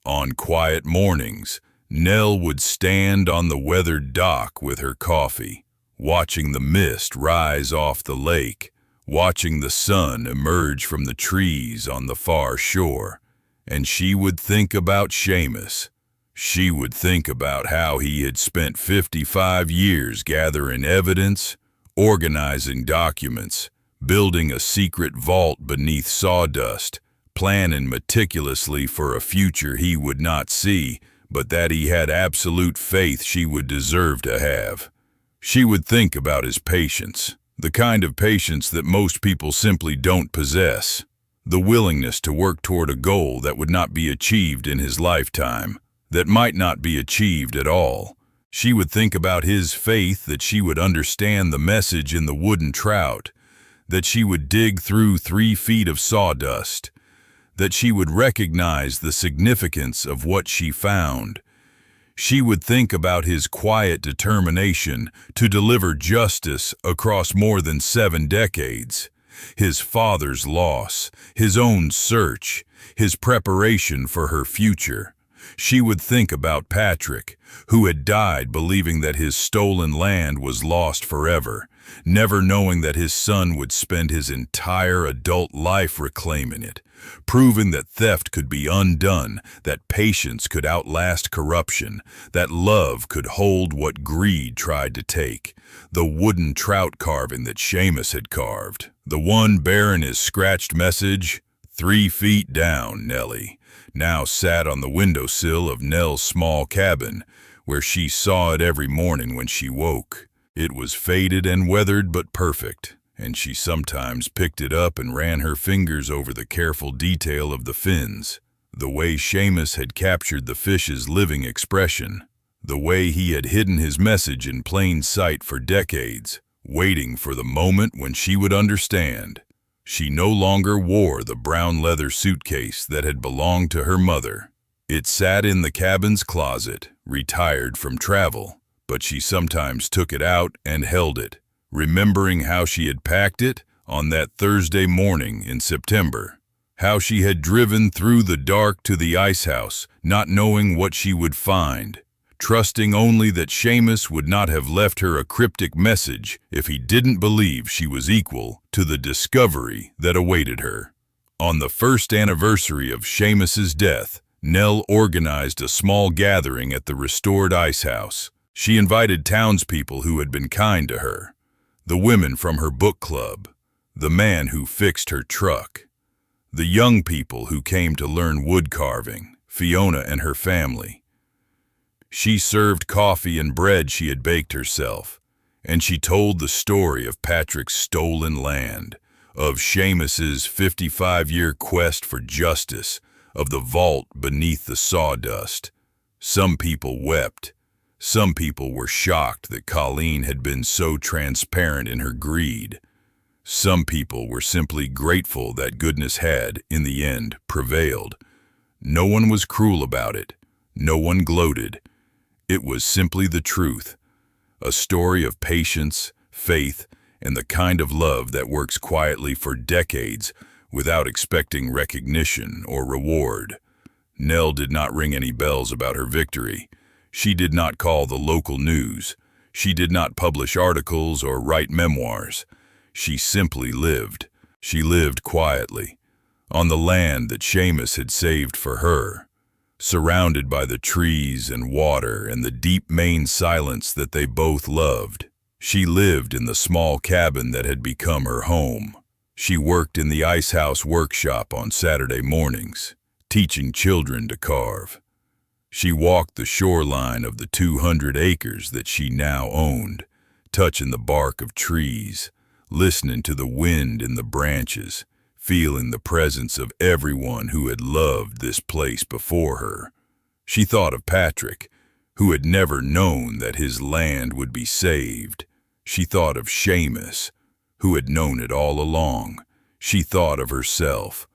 On quiet mornings, Nell would stand on the weathered dock with her coffee, watching the mist rise off the lake, watching the sun emerge from the trees on the far shore, and she would think about Seamus. She would think about how he had spent 55 years gathering evidence, organizing documents, building a secret vault beneath sawdust, planning meticulously for a future he would not see, but that he had absolute faith she would deserve to have. She would think about his patience, the kind of patience that most people simply don't possess, the willingness to work toward a goal that would not be achieved in his lifetime, that might not be achieved at all. She would think about his faith that she would understand the message in the wooden trout, that she would dig through 3 feet of sawdust, that she would recognize the significance of what she found. She would think about his quiet determination to deliver justice across more than 7 decades, his father's loss, his own search, his preparation for her future. She would think about Patrick, who had died believing that his stolen land was lost forever, never knowing that his son would spend his entire adult life reclaiming it, proving that theft could be undone, that patience could outlast corruption, that love could hold what greed tried to take. The wooden trout carving that Seamus had carved, the one bearing his scratched message, 3 feet down, Nellie, now sat on the windowsill of Nell's small cabin, where she saw it every morning when she woke. It was faded and weathered but perfect, and she sometimes picked it up and ran her fingers over the careful detail of the fins, the way Seamus had captured the fish's living expression, the way he had hidden his message in plain sight for decades, waiting for the moment when she would understand. She no longer wore the brown leather suitcase that had belonged to her mother. It sat in the cabin's closet, retired from travel, but she sometimes took it out and held it, remembering how she had packed it on that Thursday morning in September. How she had driven through the dark to the ice house, not knowing what she would find, trusting only that Seamus would not have left her a cryptic message if he didn't believe she was equal to the discovery that awaited her. On the first anniversary of Seamus's death, Nell organized a small gathering at the restored ice house. She invited townspeople who had been kind to her, the women from her book club, the man who fixed her truck, the young people who came to learn wood carving, Fiona and her family. She served coffee and bread she had baked herself, and she told the story of Patrick's stolen land, of Seamus's 55-year quest for justice, of the vault beneath the sawdust. Some people wept. Some people were shocked that Colleen had been so transparent in her greed. Some people were simply grateful that goodness had, in the end, prevailed. No one was cruel about it. No one gloated. It was simply the truth, a story of patience, faith, and the kind of love that works quietly for decades without expecting recognition or reward. Nell did not ring any bells about her victory. She did not call the local news. She did not publish articles or write memoirs. She simply lived. She lived quietly, on the land that Seamus had saved for her, surrounded by the trees and water and the deep Maine silence that they both loved. She lived in the small cabin that had become her home. She worked in the ice house workshop on Saturday mornings, teaching children to carve. She walked the shoreline of the 200 acres that she now owned, touching the bark of trees, listening to the wind in the branches, feeling the presence of everyone who had loved this place before her. She thought of Patrick, who had never known that his land would be saved. She thought of Seamus, who had known it all along. She thought of herself,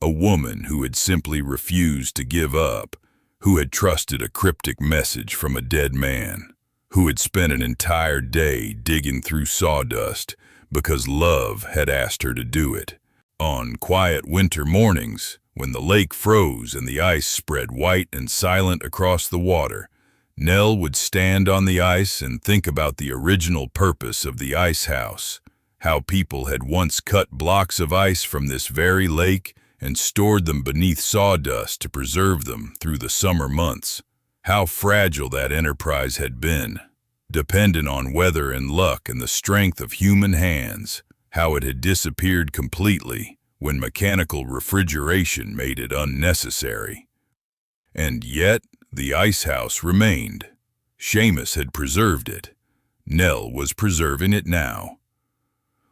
a woman who had simply refused to give up, who had trusted a cryptic message from a dead man, who had spent an entire day digging through sawdust because love had asked her to do it. On quiet winter mornings, when the lake froze and the ice spread white and silent across the water, Nell would stand on the ice and think about the original purpose of the ice house, how people had once cut blocks of ice from this very lake and stored them beneath sawdust to preserve them through the summer months. How fragile that enterprise had been, dependent on weather and luck and the strength of human hands. How it had disappeared completely when mechanical refrigeration made it unnecessary. And yet, the ice house remained. Seamus had preserved it. Nell was preserving it now.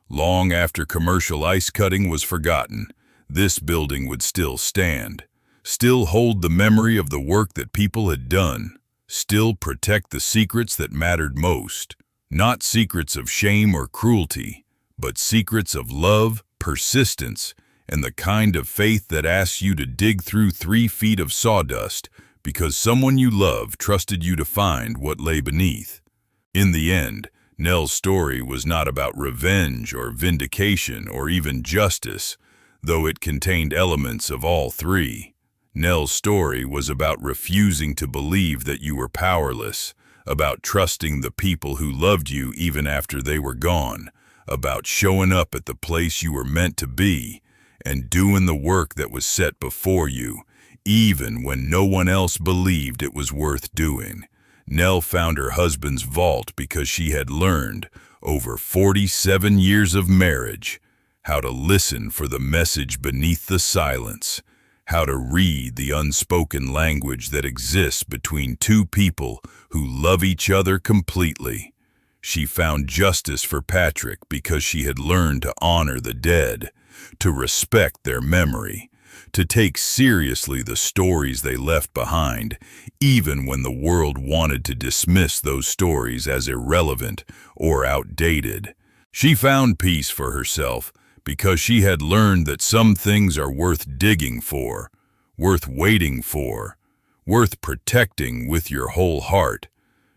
Long after commercial ice cutting was forgotten, this building would still stand, still hold the memory of the work that people had done, still protect the secrets that mattered most, not secrets of shame or cruelty, but secrets of love, persistence, and the kind of faith that asks you to dig through 3 feet of sawdust because someone you love trusted you to find what lay beneath. In the end, Nell's story was not about revenge or vindication or even justice, though it contained elements of all 3. Nell's story was about refusing to believe that you were powerless, about trusting the people who loved you even after they were gone, about showing up at the place you were meant to be, and doing the work that was set before you, even when no one else believed it was worth doing. Nell found her husband's vault because she had learned, over 47 years of marriage, how to listen for the message beneath the silence, how to read the unspoken language that exists between 2 people who love each other completely. She found justice for Patrick because she had learned to honor the dead, to respect their memory, to take seriously the stories they left behind, even when the world wanted to dismiss those stories as irrelevant or outdated. She found peace for herself because she had learned that some things are worth digging for, worth waiting for, worth protecting with your whole heart,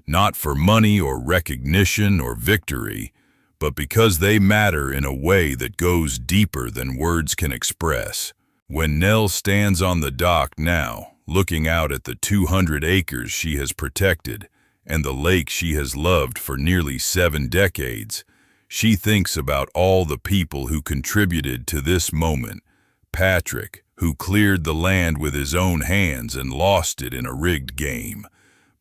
not for money or recognition or victory, but because they matter in a way that goes deeper than words can express. When Nell stands on the dock now, looking out at the 200 acres she has protected and the lake she has loved for nearly 7 decades, she thinks about all the people who contributed to this moment. Patrick, who cleared the land with his own hands and lost it in a rigged game,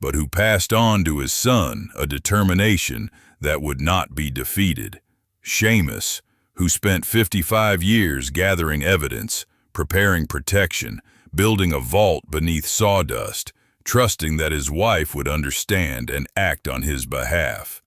but who passed on to his son a determination that would not be defeated. Seamus, who spent 55 years gathering evidence, preparing protection, building a vault beneath sawdust, trusting that his wife would understand and act on his behalf.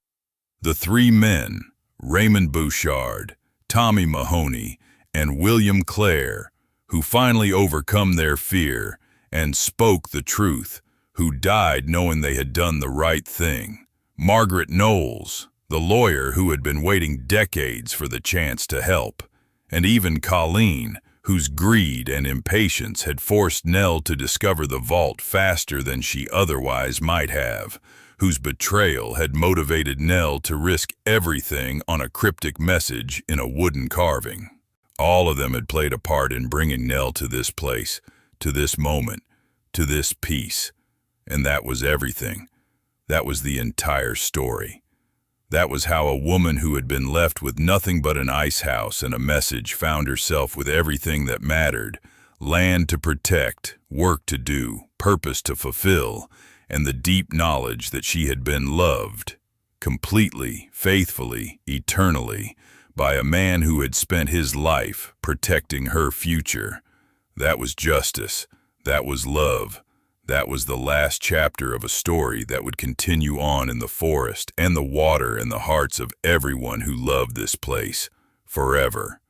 The 3 men, Raymond Bouchard, Tommy Mahoney, and William Clare, who finally overcome their fear and spoke the truth, who died knowing they had done the right thing. Margaret Knowles, the lawyer who had been waiting decades for the chance to help, and even Colleen, whose greed and impatience had forced Nell to discover the vault faster than she otherwise might have, whose betrayal had motivated Nell to risk everything on a cryptic message in a wooden carving. All of them had played a part in bringing Nell to this place, to this moment, to this peace. And that was everything. That was the entire story. That was how a woman who had been left with nothing but an ice house and a message found herself with everything that mattered: land to protect, work to do, purpose to fulfill, and the deep knowledge that she had been loved, completely, faithfully, eternally, by a man who had spent his life protecting her future. That was justice. That was love. That was the last chapter of a story that would continue on in the forest and the water and the hearts of everyone who loved this place forever.